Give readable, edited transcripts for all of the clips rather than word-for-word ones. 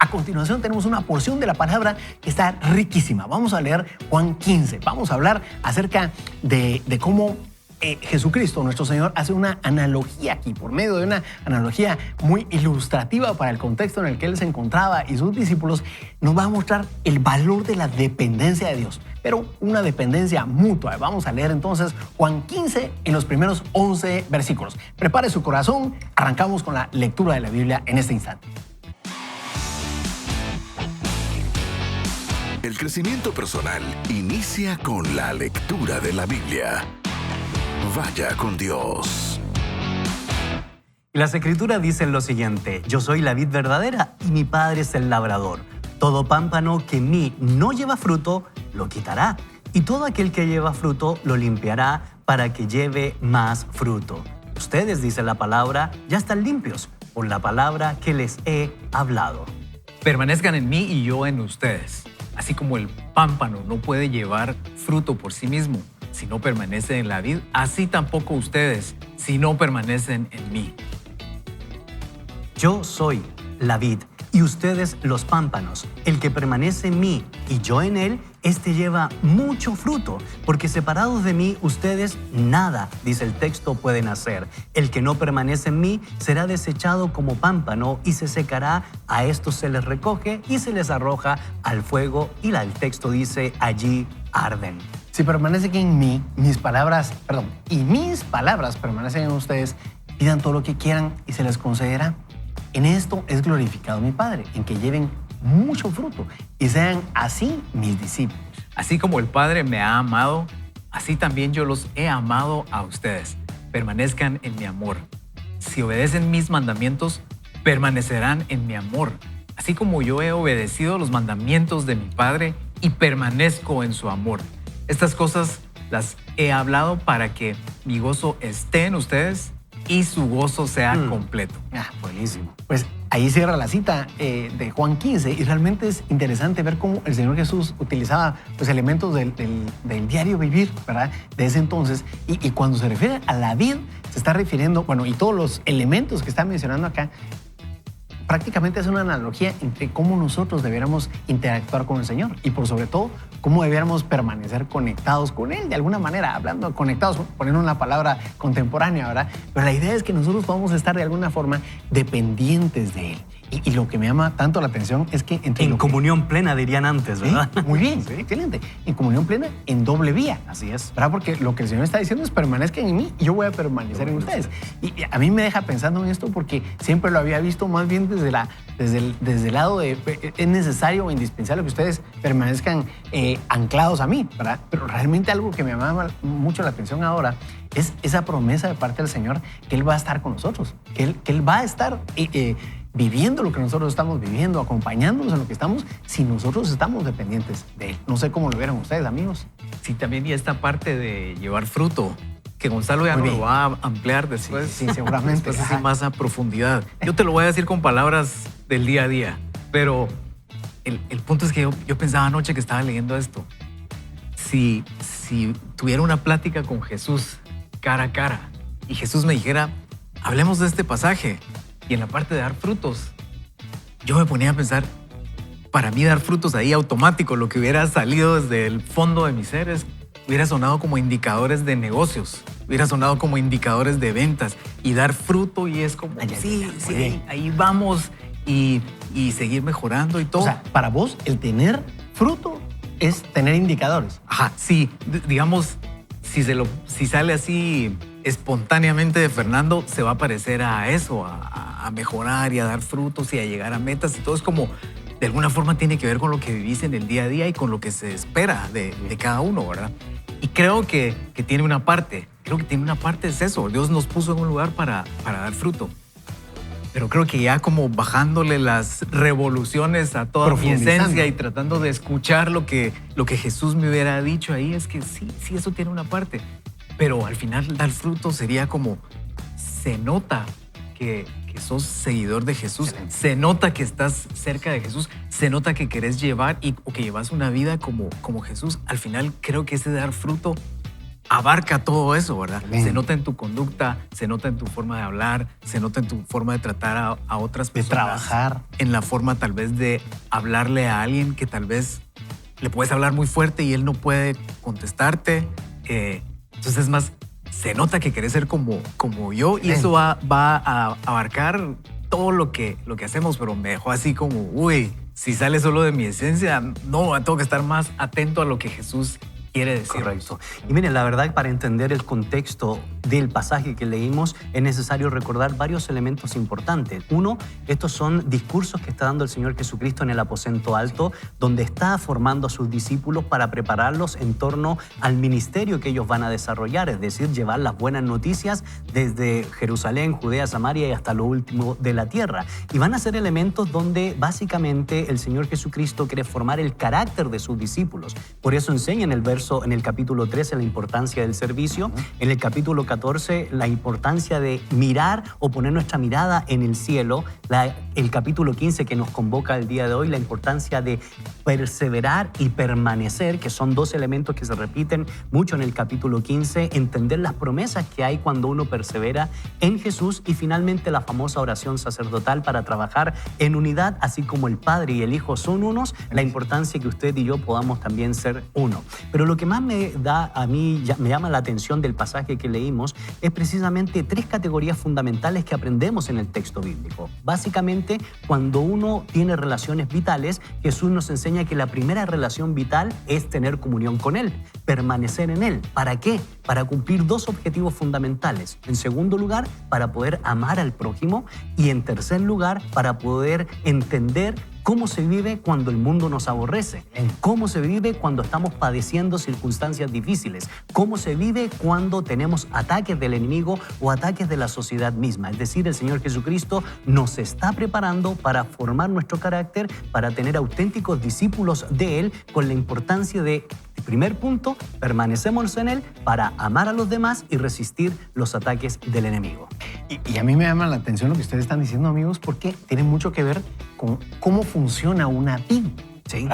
continuación tenemos una porción de la palabra que está riquísima. Vamos a leer Juan 15. Vamos a hablar acerca de cómo Jesucristo, nuestro Señor, hace una analogía aquí, por medio de una analogía muy ilustrativa para el contexto en el que Él se encontraba y sus discípulos, nos va a mostrar el valor de la dependencia de Dios, pero una dependencia mutua. Vamos a leer entonces Juan 15 en los primeros 11 versículos. Prepare su corazón, arrancamos con la lectura de la Biblia en este instante. El crecimiento personal inicia con la lectura de la Biblia. Vaya con Dios. Las Escrituras dicen lo siguiente: yo soy la vid verdadera y mi Padre es el labrador. Todo pámpano que en mí no lleva fruto, lo quitará. Y todo aquel que lleva fruto, lo limpiará para que lleve más fruto. Ustedes, dice la palabra, ya están limpios por la palabra que les he hablado. Permanezcan en mí y yo en ustedes. Así como el pámpano no puede llevar fruto por sí mismo si no permanece en la vid, así tampoco ustedes si no permanecen en mí. Yo soy la vid y ustedes los pámpanos. El que permanece en mí y yo en él, este lleva mucho fruto, porque separados de mí ustedes nada, dice el texto, pueden hacer. El que no permanece en mí será desechado como pámpano y se secará. A estos se les recoge y se les arroja al fuego, y el texto dice, allí arden. Si permanece en mí, mis palabras permanecen en ustedes, pidan todo lo que quieran y se les concederá. En esto es glorificado mi Padre, en que lleven mucho fruto y sean así mis discípulos. Así como el Padre me ha amado, así también yo los he amado a ustedes. Permanezcan en mi amor. Si obedecen mis mandamientos, permanecerán en mi amor. Así como yo he obedecido los mandamientos de mi Padre y permanezco en su amor. Estas cosas las he hablado para que mi gozo esté en ustedes y su gozo sea completo. Buenísimo. Pues ahí cierra la cita de Juan 15 y realmente es interesante ver cómo el Señor Jesús utilizaba pues, elementos del diario vivir, ¿verdad? De ese entonces. Y cuando se refiere a la vid, se está refiriendo, bueno, y todos los elementos que está mencionando acá, prácticamente es una analogía entre cómo nosotros debiéramos interactuar con el Señor y por sobre todo cómo debiéramos permanecer conectados con Él, de alguna manera, hablando conectados, poniendo una palabra contemporánea, ¿verdad? Pero la idea es que nosotros podamos estar de alguna forma dependientes de Él. Y lo que me llama tanto la atención es que... En comunión plena, dirían antes, ¿verdad? ¿Sí? Muy bien, sí. Excelente. En comunión plena, en doble vía. Así es. ¿Verdad? Porque lo que el Señor está diciendo es permanezcan en mí y yo voy a permanecer en ustedes. Y a mí me deja pensando en esto porque siempre lo había visto más bien desde el lado de es necesario o indispensable que ustedes permanezcan anclados a mí, ¿verdad? Pero realmente algo que me llama mucho la atención ahora es esa promesa de parte del Señor que Él va a estar con nosotros, que Él va a estar viviendo lo que nosotros estamos viviendo, acompañándonos en lo que estamos, si nosotros estamos dependientes de Él. No sé cómo lo vieron ustedes, amigos. Sí, también y esta parte de llevar fruto, que Gonzalo ya no lo va a ampliar después. Sí, seguramente. Después así más a profundidad. Yo te lo voy a decir con palabras del día a día, pero el punto es que yo pensaba anoche que estaba leyendo esto. Si tuviera una plática con Jesús cara a cara y Jesús me dijera, hablemos de este pasaje, y en la parte de dar frutos, yo me ponía a pensar, para mí dar frutos ahí automático, lo que hubiera salido desde el fondo de mis seres, hubiera sonado como indicadores de negocios, hubiera sonado como indicadores de ventas, y dar fruto y es como, sí, ahí vamos, y seguir mejorando y todo. O sea, para vos el tener fruto es tener indicadores. Ajá, sí, digamos, si sale así espontáneamente de Fernando, se va a parecer a eso, a mejorar y a dar frutos y a llegar a metas, y todo es como, de alguna forma tiene que ver con lo que vivís en el día a día y con lo que se espera de cada uno, ¿verdad? Y creo que tiene una parte, es eso, Dios nos puso en un lugar para dar fruto. Pero creo que ya como bajándole las revoluciones a toda mi esencia y tratando de escuchar lo que Jesús me hubiera dicho ahí, es que sí, eso tiene una parte. Pero al final dar fruto sería como, se nota que sos seguidor de Jesús, se nota que estás cerca de Jesús, se nota que querés llevar o que llevas una vida como Jesús. Al final creo que ese dar fruto abarca todo eso, ¿verdad? Amén. Se nota en tu conducta, se nota en tu forma de hablar, se nota en tu forma de tratar a otras De personas. trabajar. En la forma tal vez de hablarle a alguien que tal vez le puedes hablar muy fuerte y él no puede contestarte. Entonces es más, se nota que querés ser como yo y eso va a abarcar todo lo que hacemos, pero me dejó así como, uy, si sale solo de mi esencia, no, tengo que estar más atento a lo que Jesús quiere decir. Correcto. Y miren, la verdad, para entender el contexto del pasaje que leímos, es necesario recordar varios elementos importantes. Uno, estos son discursos que está dando el Señor Jesucristo en el aposento alto, donde está formando a sus discípulos para prepararlos en torno al ministerio que ellos van a desarrollar, es decir, llevar las buenas noticias desde Jerusalén, Judea, Samaria y hasta lo último de la tierra. Y van a ser elementos donde básicamente el Señor Jesucristo quiere formar el carácter de sus discípulos. Por eso enseña en el capítulo 13 la importancia del servicio, en el capítulo 14 la importancia de mirar o poner nuestra mirada en el cielo, el capítulo 15 que nos convoca el día de hoy, la importancia de perseverar y permanecer, que son dos elementos que se repiten mucho en el capítulo 15, entender las promesas que hay cuando uno persevera en Jesús y finalmente la famosa oración sacerdotal para trabajar en unidad, así como el Padre y el Hijo son unos, la importancia que usted y yo podamos también ser uno. Pero lo que más me llama la atención del pasaje que leímos es precisamente tres categorías fundamentales que aprendemos en el texto bíblico. Básicamente, cuando uno tiene relaciones vitales, Jesús nos enseña que la primera relación vital es tener comunión con Él, permanecer en Él. ¿Para qué? Para cumplir dos objetivos fundamentales. En segundo lugar, para poder amar al prójimo y en tercer lugar, para poder entender cómo se vive cuando el mundo nos aborrece, cómo se vive cuando estamos padeciendo circunstancias difíciles, cómo se vive cuando tenemos ataques del enemigo o ataques de la sociedad misma. Es decir, el Señor Jesucristo nos está preparando para formar nuestro carácter, para tener auténticos discípulos de Él, con la importancia de, primer punto, permanecemos en Él para amar a los demás y resistir los ataques del enemigo. Y a mí me llama la atención lo que ustedes están diciendo, amigos, porque tiene mucho que ver con cómo funciona una vid. Sí.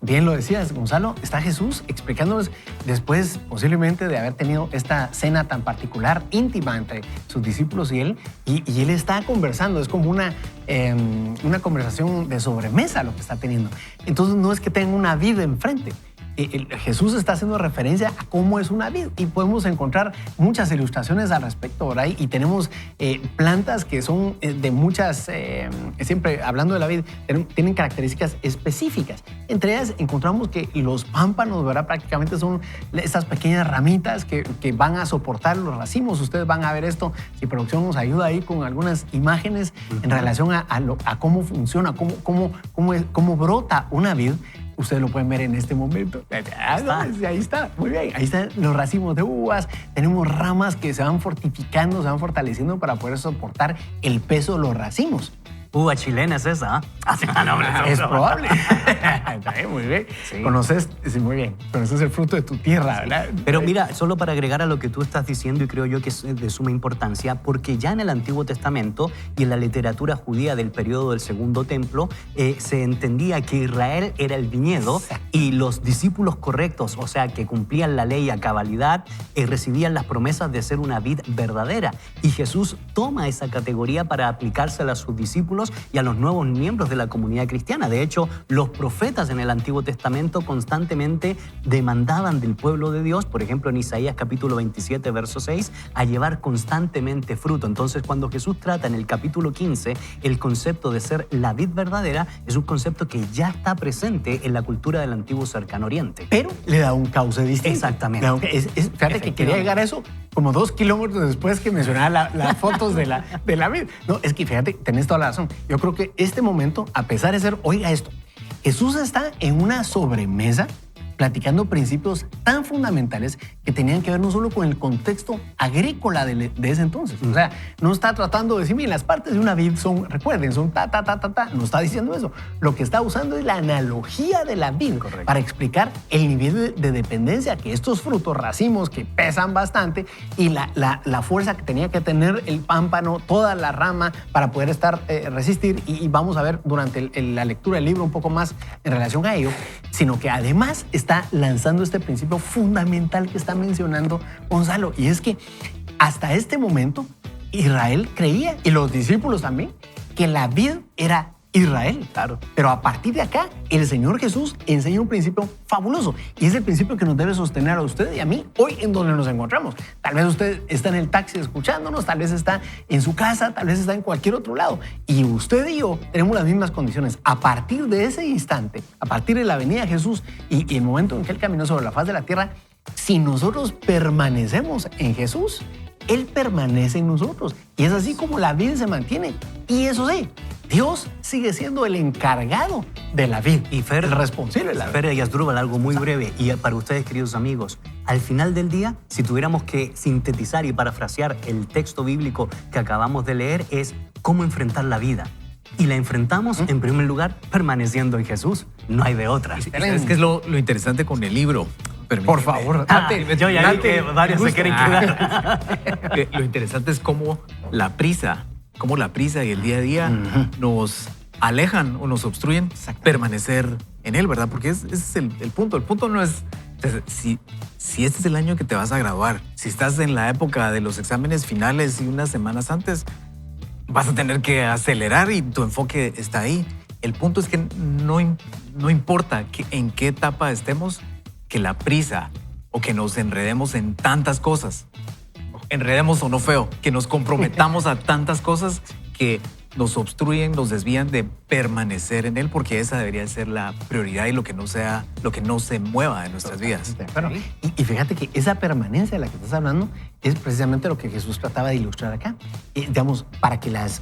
Bien lo decías, Gonzalo, está Jesús explicándonos después posiblemente de haber tenido esta cena tan particular, íntima entre sus discípulos y él Él está conversando, es como una conversación de sobremesa lo que está teniendo. Entonces no es que tenga una vid enfrente. Jesús está haciendo referencia a cómo es una vid y podemos encontrar muchas ilustraciones al respecto, ¿verdad? Y tenemos plantas que son de muchas, siempre hablando de la vid, tienen características específicas. Entre ellas encontramos que los pámpanos, ¿verdad? Prácticamente son estas pequeñas ramitas que van a soportar los racimos. Ustedes van a ver esto, si producción nos ayuda ahí con algunas imágenes en relación a cómo funciona, cómo brota una vid. Ustedes lo pueden ver en este momento. Ahí está, muy bien. Ahí están los racimos de uvas. Tenemos ramas que se van fortificando, se van fortaleciendo para poder soportar el peso de los racimos. Uva chilena es esa, Es probable. Está bien, muy bien. Sí. Conoces, sí, muy bien. Conoces el fruto de tu tierra, ¿verdad? Pero mira, solo para agregar a lo que tú estás diciendo, y creo yo que es de suma importancia, porque ya en el Antiguo Testamento y en la literatura judía del periodo del Segundo Templo, se entendía que Israel era el viñedo. Exacto. Y los discípulos correctos, o sea, que cumplían la ley a cabalidad, recibían las promesas de ser una vid verdadera. Y Jesús toma esa categoría para aplicársela a sus discípulos y a los nuevos miembros de la comunidad cristiana. De hecho, los profetas en el Antiguo Testamento constantemente demandaban del pueblo de Dios, por ejemplo en Isaías capítulo 27, verso 6, a llevar constantemente fruto. Entonces, cuando Jesús trata en el capítulo 15 el concepto de ser la vid verdadera, es un concepto que ya está presente en la cultura del antiguo Cercano Oriente. Pero le da un cauce distinto. Exactamente. Fíjate que quería llegar a eso como 2 kilómetros después que mencionaba las fotos de la vid. No, es que fíjate, tenés toda la razón. Yo creo que este momento, a pesar de ser, oiga esto, Jesús está en una sobremesa platicando principios tan fundamentales que tenían que ver no solo con el contexto agrícola de ese entonces. O sea, no está tratando de decir, miren, las partes de una vid son, recuerden, son ta. No está diciendo eso. Lo que está usando es la analogía de la vid. Correcto. Para explicar el nivel de dependencia que estos frutos, racimos que pesan bastante y la fuerza que tenía que tener el pámpano, toda la rama para poder resistir. Y vamos a ver durante la lectura del libro un poco más en relación a ello. sino que además está lanzando este principio fundamental que está mencionando Gonzalo, y es que hasta este momento Israel creía, y los discípulos también, que la vid era Israel. Claro. Pero a partir de acá, el Señor Jesús enseña un principio fabuloso, y es el principio que nos debe sostener a usted y a mí hoy en donde nos encontramos. Tal vez usted está en el taxi escuchándonos, tal vez está en su casa, tal vez está en cualquier otro lado, y usted y yo tenemos las mismas condiciones. A partir de ese instante, a partir de la venida de Jesús y el momento en que Él caminó sobre la faz de la tierra, si nosotros permanecemos en Jesús, Él permanece en nosotros. Y es así como la vid se mantiene. Y eso sí, Dios sigue siendo el encargado de la vid. Y Fer, el responsable de la vid. Fer y Asdrúbal, algo muy breve. Y para ustedes, queridos amigos, al final del día, si tuviéramos que sintetizar y parafrasear el texto bíblico que acabamos de leer, es cómo enfrentar la vida. Y la enfrentamos, en primer lugar, permaneciendo en Jesús. No hay de otra. ¿Sabes qué es lo interesante con el libro? Por favor, Yo ya vi que varios se quieren quedar. Lo interesante es cómo la prisa y el día a día nos alejan o nos obstruyen permanecer en Él, ¿verdad? Porque ese es el punto. El punto no es si este es el año que te vas a graduar, si estás en la época de los exámenes finales y unas semanas antes, vas a tener que acelerar y tu enfoque está ahí. El punto es que no importa en qué etapa estemos, que la prisa o que nos enredemos en tantas cosas, enredemos o no feo, que nos comprometamos a tantas cosas que nos obstruyen, nos desvían de permanecer en Él, porque esa debería ser la prioridad y lo que no se mueva en nuestras vidas. Bueno, y fíjate que esa permanencia de la que estás hablando es precisamente lo que Jesús trataba de ilustrar acá. Digamos, para que las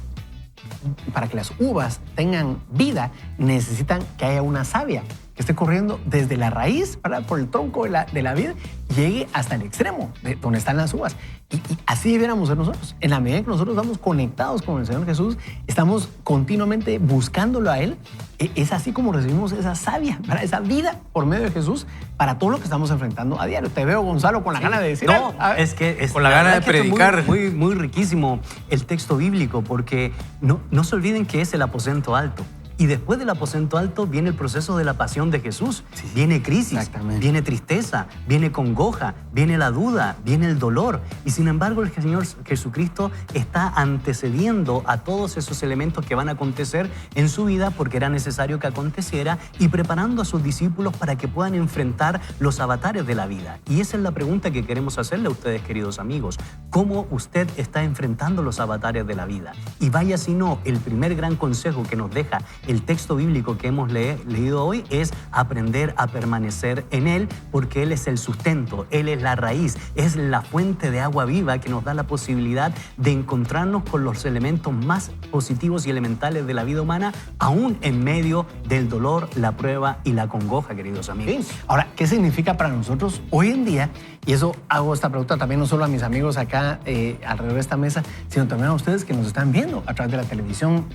uvas tengan vida, necesitan que haya una savia que esté corriendo desde la raíz, ¿verdad?, por el tronco de la vid, llegue hasta el extremo de donde están las uvas. Y así deberíamos ser nosotros. En la medida en que nosotros estamos conectados con el Señor Jesús, estamos continuamente buscándolo a Él. Es así como recibimos esa savia, ¿verdad?, esa vida por medio de Jesús para todo lo que estamos enfrentando a diario. Te veo, Gonzalo, con la gana de decir algo. Es que con la gana de predicar. Muy, muy riquísimo el texto bíblico, porque no se olviden que es el aposento alto. Y después del aposento alto viene el proceso de la pasión de Jesús. Viene crisis, viene tristeza, viene congoja, viene la duda, viene el dolor. Y sin embargo, el Señor Jesucristo está antecediendo a todos esos elementos que van a acontecer en su vida, porque era necesario que aconteciera, y preparando a sus discípulos para que puedan enfrentar los avatares de la vida. Y esa es la pregunta que queremos hacerle a ustedes, queridos amigos. ¿Cómo usted está enfrentando los avatares de la vida? Y vaya si no, el primer gran consejo que nos deja el texto bíblico que hemos leído hoy es aprender a permanecer en Él, porque Él es el sustento, Él es la raíz, es la fuente de agua viva que nos da la posibilidad de encontrarnos con los elementos más positivos y elementales de la vida humana, aún en medio del dolor, la prueba y la congoja, queridos amigos. Sí. Ahora, ¿qué significa para nosotros hoy en día? Y eso hago esta pregunta también no solo a mis amigos acá alrededor de esta mesa, sino también a ustedes que nos están viendo a través de la televisión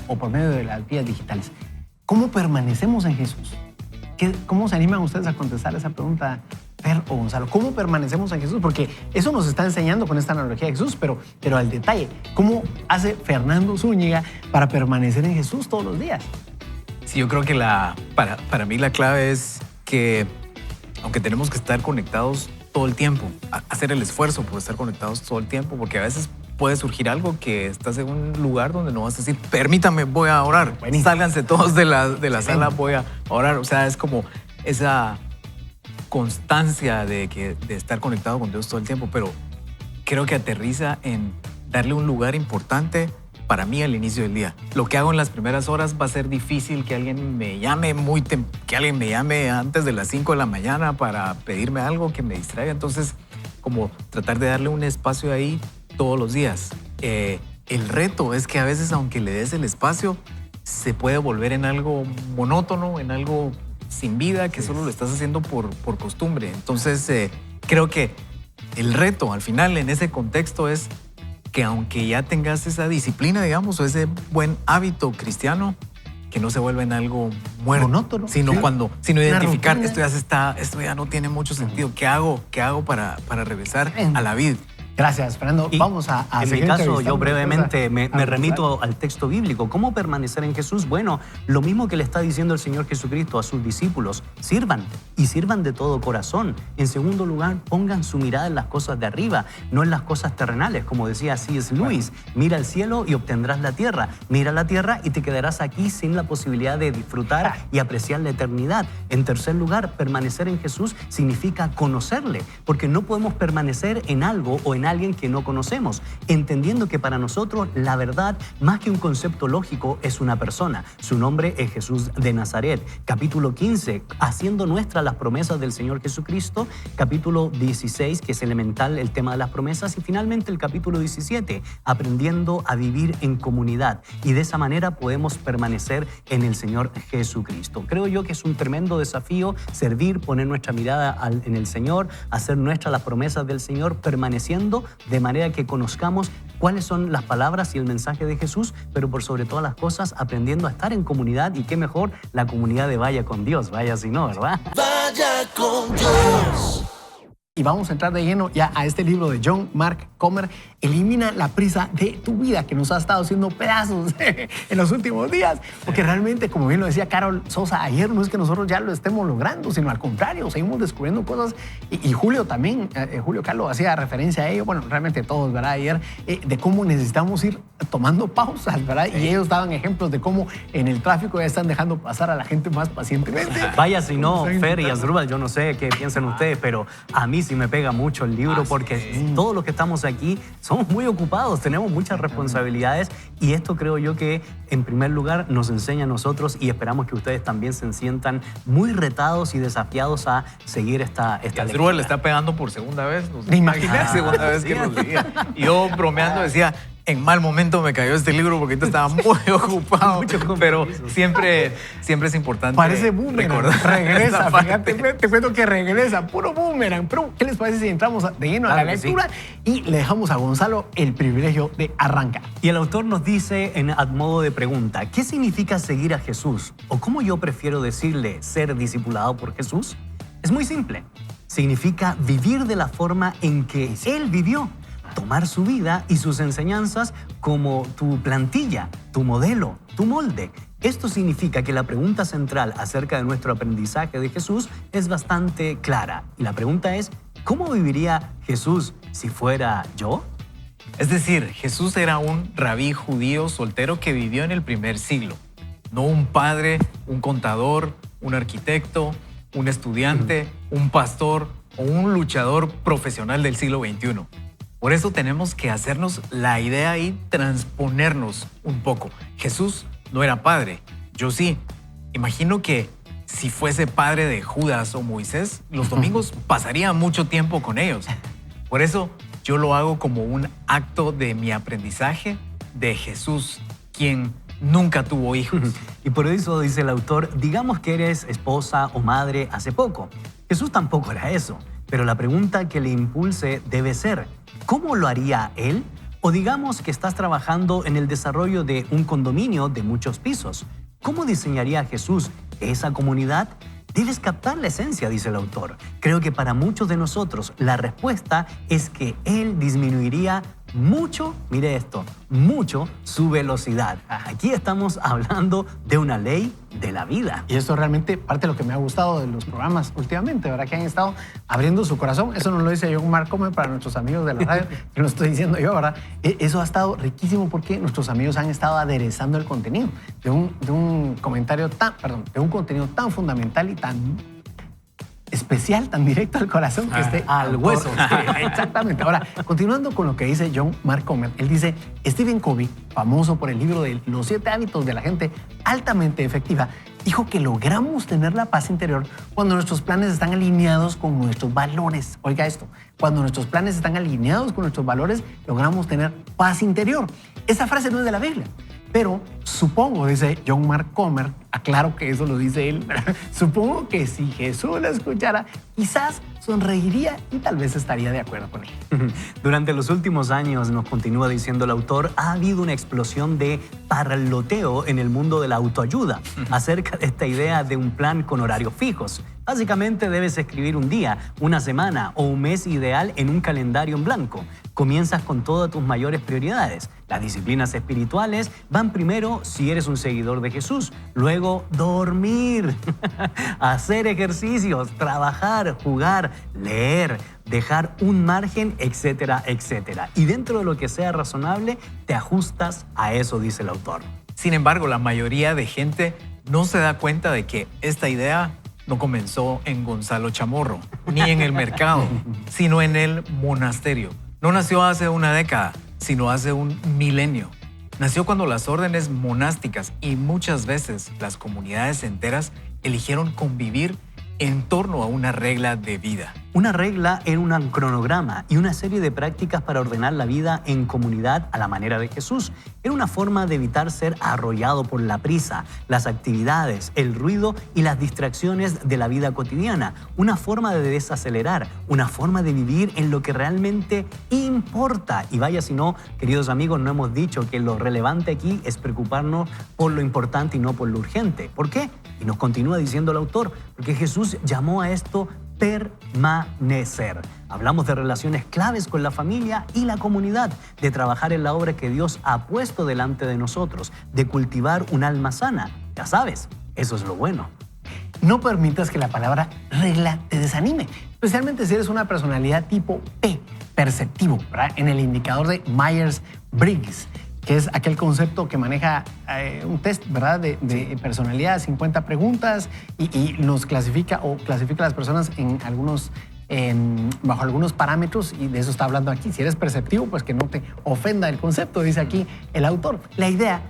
o por medio de las vías digitales. ¿Cómo permanecemos en Jesús? ¿Cómo se animan ustedes a contestar esa pregunta, Fer o Gonzalo? ¿Cómo permanecemos en Jesús? Porque eso nos está enseñando con esta analogía de Jesús, pero al detalle, ¿cómo hace Fernando Zúñiga para permanecer en Jesús todos los días? Sí, yo creo que para mí la clave es que, aunque tenemos que estar conectados todo el tiempo, hacer el esfuerzo por estar conectados todo el tiempo, porque a veces puede surgir algo que estás en un lugar donde no vas a decir, permítame, voy a orar. Sálganse todos de la sala, voy a orar. O sea, es como esa constancia de estar conectado con Dios todo el tiempo, pero creo que aterriza en darle un lugar importante para mí al inicio del día. Lo que hago en las primeras horas va a ser difícil que alguien me llame antes de las 5 de la mañana para pedirme algo que me distraiga. Entonces, como tratar de darle un espacio ahí todos los días. El reto es que a veces, aunque le des el espacio, se puede volver en algo monótono, en algo sin vida, que solo lo estás haciendo por costumbre. Entonces, creo que el reto al final en ese contexto es que aunque ya tengas esa disciplina, digamos, o ese buen hábito cristiano, que no se vuelva en algo muerto, monótono, sino sí. identificar, rutina. esto ya no tiene mucho sentido. ¿Qué hago para regresar a la vida? Gracias, Fernando. Y Vamos a en mi seguir caso, entrevistando yo brevemente a me Gonzalo. remito al texto bíblico. ¿Cómo permanecer en Jesús? Bueno, lo mismo que le está diciendo el Señor Jesucristo a sus discípulos. Sirvan y sirvan de todo corazón. En segundo lugar, pongan su mirada en las cosas de arriba, no en las cosas terrenales. Como decía C.S. Lewis, mira al cielo y obtendrás la tierra. Mira la tierra y te quedarás aquí sin la posibilidad de disfrutar y apreciar la eternidad. En tercer lugar, permanecer en Jesús significa conocerle, porque no podemos permanecer en algo o en alguien que no conocemos, entendiendo que para nosotros la verdad, más que un concepto lógico, es una persona. Su nombre es Jesús de Nazaret. Capítulo 15, haciendo nuestras las promesas del Señor Jesucristo. Capítulo 16, que es elemental el tema de las promesas. Y finalmente el capítulo 17, aprendiendo a vivir en comunidad. Y de esa manera podemos permanecer en el Señor Jesucristo. Creo yo que es un tremendo desafío servir, poner nuestra mirada en el Señor, hacer nuestras las promesas del Señor, permaneciendo de manera que conozcamos cuáles son las palabras y el mensaje de Jesús, pero por sobre todas las cosas aprendiendo a estar en comunidad, y qué mejor la comunidad de Vaya con Dios, vaya si no, ¿verdad? Vaya con Dios. Y vamos a entrar de lleno ya a este libro de John Mark Comer, Elimina la prisa de tu vida, que nos ha estado haciendo pedazos en los últimos días. Porque realmente, como bien lo decía Carol Sosa ayer, no es que nosotros ya lo estemos logrando, sino al contrario, seguimos descubriendo cosas. Y Julio también, Julio Carlos hacía referencia a ello, bueno, realmente todos, ¿verdad? Ayer, de cómo necesitamos ir tomando pausas, ¿verdad? Y ellos daban ejemplos de cómo en el tráfico ya están dejando pasar a la gente más pacientemente. Vaya si no, Fer y Asdrúbal, yo no sé qué piensan ustedes, pero a mí sí me pega mucho el libro, porque todos los que estamos aquí somos muy ocupados, tenemos muchas responsabilidades, y esto creo yo que en primer lugar nos enseña a nosotros, y esperamos que ustedes también se sientan muy retados y desafiados a seguir esta Asdrúbal lectura. le está pegando por segunda vez. No sé. Me imagino. La segunda vez que nos leía. Y yo bromeando decía, en mal momento me cayó este libro porque ahorita estaba muy ocupado. Pero siempre es importante Parece boomerang, recordar regresa, esta parte. fíjate, te cuento que regresa, puro boomerang. Pero, ¿qué les parece si entramos de lleno a la Claro que sí. lectura y le dejamos a Gonzalo el privilegio de arrancar? Y el autor nos dice a modo de pregunta, ¿qué significa seguir a Jesús? ¿O cómo yo prefiero decirle ser discipulado por Jesús? Es muy simple. Significa vivir de la forma en que Él vivió. Tomar su vida y sus enseñanzas como tu plantilla, tu modelo, tu molde. Esto significa que la pregunta central acerca de nuestro aprendizaje de Jesús es bastante clara. Y la pregunta es, ¿cómo viviría Jesús si fuera yo? Es decir, Jesús era un rabí judío soltero que vivió en el primer siglo. No un padre, un contador, un arquitecto, un estudiante, un pastor o un luchador profesional del siglo XXI. Por eso tenemos que hacernos la idea y transponernos un poco. Jesús no era padre, yo sí. Imagino que si fuese padre de Judas o Moisés, los domingos pasaría mucho tiempo con ellos. Por eso yo lo hago como un acto de mi aprendizaje de Jesús, quien nunca tuvo hijos. Y por eso dice el autor, digamos que eres esposa o madre hace poco. Jesús tampoco era eso, pero la pregunta que le impulse debe ser, ¿cómo lo haría él? O digamos que estás trabajando en el desarrollo de un condominio de muchos pisos. ¿Cómo diseñaría Jesús esa comunidad? Debes captar la esencia, dice el autor. Creo que para muchos de nosotros la respuesta es que él disminuiría mucho, mire esto, mucho su velocidad. Aquí estamos hablando de una ley de la vida. Y esto es realmente parte de lo que me ha gustado de los programas últimamente, ¿verdad? Que han estado abriendo su corazón. Eso nos lo dice John Mark Comer para nuestros amigos de la radio, que lo estoy diciendo yo, ¿verdad? Eso ha estado riquísimo porque nuestros amigos han estado aderezando el contenido de un contenido tan fundamental y tan especial, tan directo al corazón que esté al hueso. Sí, exactamente. Ahora, continuando con lo que dice John Mark Comer, él dice, Stephen Covey, famoso por el libro de Los 7 hábitos de la gente altamente efectiva, dijo que logramos tener la paz interior cuando nuestros planes están alineados con nuestros valores. Oiga esto, cuando nuestros planes están alineados con nuestros valores, logramos tener paz interior. Esa frase no es de la Biblia, pero supongo, dice John Mark Comer, aclaro que eso lo dice él, supongo que si Jesús la escuchara, quizás sonreiría y tal vez estaría de acuerdo con él. Durante los últimos años, nos continúa diciendo el autor, ha habido una explosión de parloteo en el mundo de la autoayuda acerca de esta idea de un plan con horarios fijos. Básicamente debes escribir un día, una semana o un mes ideal en un calendario en blanco. Comienzas con todas tus mayores prioridades. Las disciplinas espirituales van primero si eres un seguidor de Jesús. Luego, dormir, hacer ejercicios, trabajar, jugar, leer, dejar un margen, etcétera, etcétera. Y dentro de lo que sea razonable, te ajustas a eso, dice el autor. Sin embargo, la mayoría de gente no se da cuenta de que esta idea no comenzó en Gonzalo Chamorro, ni en el mercado, sino en el monasterio. No nació hace una década, sino hace un milenio. Nació cuando las órdenes monásticas y muchas veces las comunidades enteras eligieron convivir en torno a una regla de vida. Una regla era un cronograma y una serie de prácticas para ordenar la vida en comunidad a la manera de Jesús. Era una forma de evitar ser arrollado por la prisa, las actividades, el ruido y las distracciones de la vida cotidiana. Una forma de desacelerar, una forma de vivir en lo que realmente importa. Y vaya si no, queridos amigos, no hemos dicho que lo relevante aquí es preocuparnos por lo importante y no por lo urgente. ¿Por qué? Y nos continúa diciendo el autor, porque Jesús llamó a esto permanecer. Hablamos de relaciones claves con la familia y la comunidad, de trabajar en la obra que Dios ha puesto delante de nosotros, de cultivar un alma sana. Ya sabes, eso es lo bueno. No permitas que la palabra regla te desanime, especialmente si eres una personalidad tipo P, perceptivo, ¿verdad? En el indicador de Myers-Briggs, que es aquel concepto que maneja un test, ¿verdad? de personalidad, 50 preguntas, y nos clasifica a las personas bajo algunos parámetros, y de eso está hablando aquí. Si eres perceptivo, pues que no te ofenda el concepto, dice aquí el autor. La idea,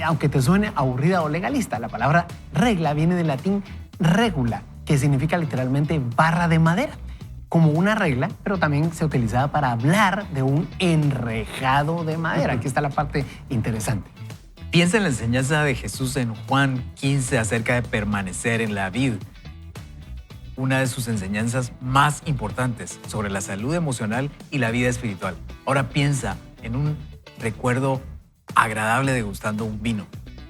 aunque te suene aburrida o legalista, la palabra regla viene del latín regula, que significa literalmente barra de madera, como una regla, pero también se utilizaba para hablar de un enrejado de madera. Aquí está la parte interesante. Piensa en la enseñanza de Jesús en Juan 15 acerca de permanecer en la vid. Una de sus enseñanzas más importantes sobre la salud emocional y la vida espiritual. Ahora piensa en un recuerdo agradable degustando un vino.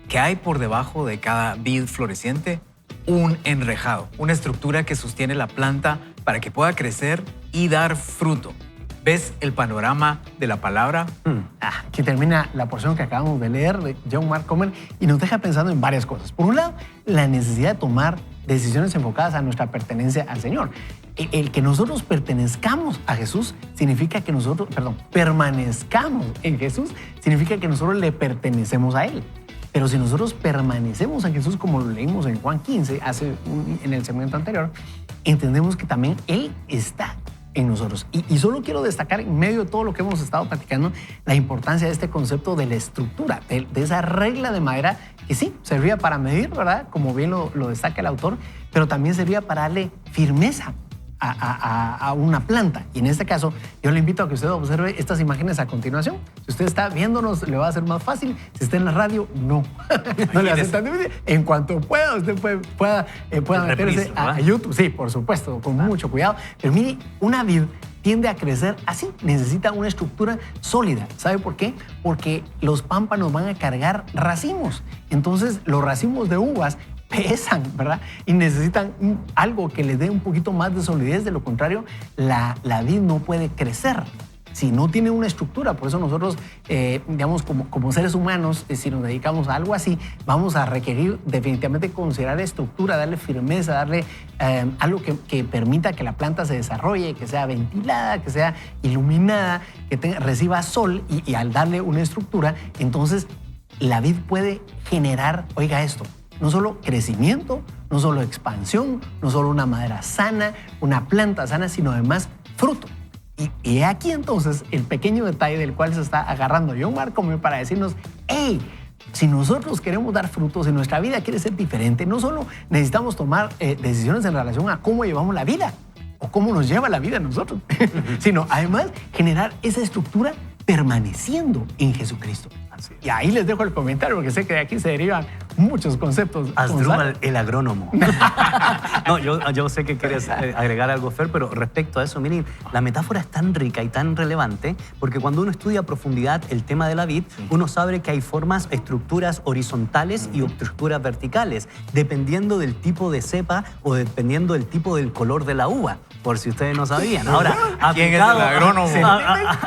¿Qué hay por debajo de cada vid floreciente? Un enrejado, una estructura que sostiene la planta para que pueda crecer y dar fruto. ¿Ves el panorama de la palabra? Aquí termina la porción que acabamos de leer de John Mark Comer y nos deja pensando en varias cosas. Por un lado, la necesidad de tomar decisiones enfocadas a nuestra pertenencia al Señor. El que nosotros pertenezcamos a Jesús significa que permanezcamos en Jesús significa que nosotros le pertenecemos a Él. Pero si nosotros permanecemos en Jesús, como lo leímos en Juan 15, en el segmento anterior, entendemos que también Él está en nosotros. Y solo quiero destacar, en medio de todo lo que hemos estado platicando, la importancia de este concepto de la estructura, de esa regla de madera que sí, servía para medir, ¿verdad? Como bien lo destaca el autor, pero también servía para darle firmeza a una planta. Y en este caso, yo le invito a que usted observe estas imágenes a continuación. Si usted está viéndonos, le va a ser más fácil. Si está en la radio, no. No le hace tan difícil. En cuanto pueda, usted pueda meterse a YouTube. Sí, por supuesto, con mucho cuidado. Pero mire, una vid tiende a crecer así. Necesita una estructura sólida. ¿Sabe por qué? Porque los pámpanos van a cargar racimos. Entonces, los racimos de uvas pesan, ¿verdad? Y necesitan algo que les dé un poquito más de solidez. De lo contrario, la vid no puede crecer si no tiene una estructura. Por eso nosotros, digamos, como seres humanos, si nos dedicamos a algo así, vamos a requerir definitivamente considerar estructura, darle firmeza, darle algo que permita que la planta se desarrolle, que sea ventilada, que sea iluminada, que reciba sol, y al darle una estructura, entonces la vid puede generar, oiga esto, no solo crecimiento, no solo expansión, no solo una madera sana, una planta sana, sino además fruto. Y aquí entonces el pequeño detalle del cual se está agarrando John Mark Comer para decirnos, hey, si nosotros queremos dar frutos, si nuestra vida quiere ser diferente, no solo necesitamos tomar decisiones en relación a cómo llevamos la vida o cómo nos lleva la vida a nosotros, sino además generar esa estructura permaneciendo en Jesucristo. Así es. Y ahí les dejo el comentario porque sé que de aquí se derivan muchos conceptos. Asdrúbal, el agrónomo. No, yo sé que quieres agregar algo, Fer, pero respecto a eso, miren, la metáfora es tan rica y tan relevante porque cuando uno estudia a profundidad el tema de la vid, uno sabe que hay formas, estructuras horizontales y estructuras verticales, dependiendo del tipo de cepa o dependiendo del tipo del color de la uva, por si ustedes no sabían. Ahora, ¿Quién es el agrónomo?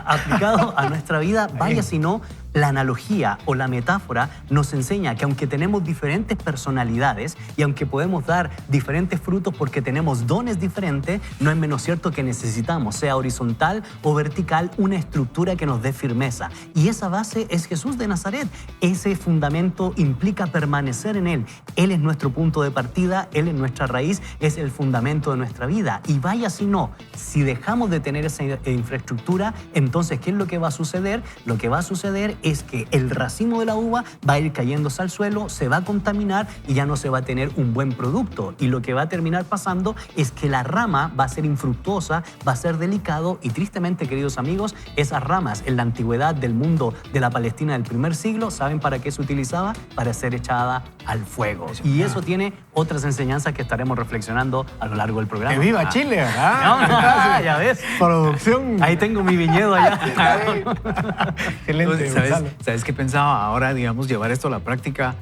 aplicado a nuestra vida, vaya si no, la analogía o la metáfora nos enseña que aunque tenemos diferentes personalidades y aunque podemos dar diferentes frutos porque tenemos dones diferentes, no es menos cierto que necesitamos, sea horizontal o vertical, una estructura que nos dé firmeza. Y esa base es Jesús de Nazaret. Ese fundamento implica permanecer en Él. Él es nuestro punto de partida, Él es nuestra raíz, es el fundamento de nuestra vida. Y vaya si no, si dejamos de tener esa infraestructura, entonces, ¿qué es lo que va a suceder? Lo que va a suceder es que el racimo de la uva va a ir cayéndose al suelo, se va a contaminar y ya no se va a tener un buen producto. Y lo que va a terminar pasando es que la rama va a ser infructuosa, va a ser delicado y tristemente, queridos amigos, esas ramas en la antigüedad del mundo de la Palestina del primer siglo, ¿saben para qué se utilizaba? Para ser echada al fuego. Y eso tiene otras enseñanzas que estaremos reflexionando a lo largo del programa. ¡Que viva Chile! ¿Verdad? Ya ves. Producción. Ahí tengo mi viñedo allá. Excelente. ¿Sabes qué pensaba? Ahora, digamos, llevar esto a la práctica.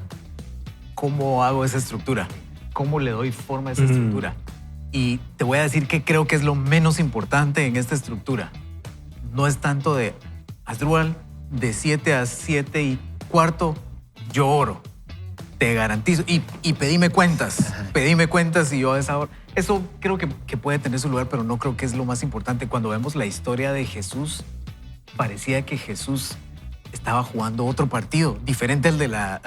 ¿Cómo hago esa estructura? ¿Cómo le doy forma a esa estructura? Y te voy a decir que creo que es lo menos importante en esta estructura. No es tanto de, Asdrúbal, de 7 a 7:15, yo oro. Te garantizo. Y pedime cuentas. Pedime cuentas y yo a esa hora. Eso creo que puede tener su lugar, pero no creo que es lo más importante. Cuando vemos la historia de Jesús, parecía que Jesús estaba jugando otro partido, diferente al de las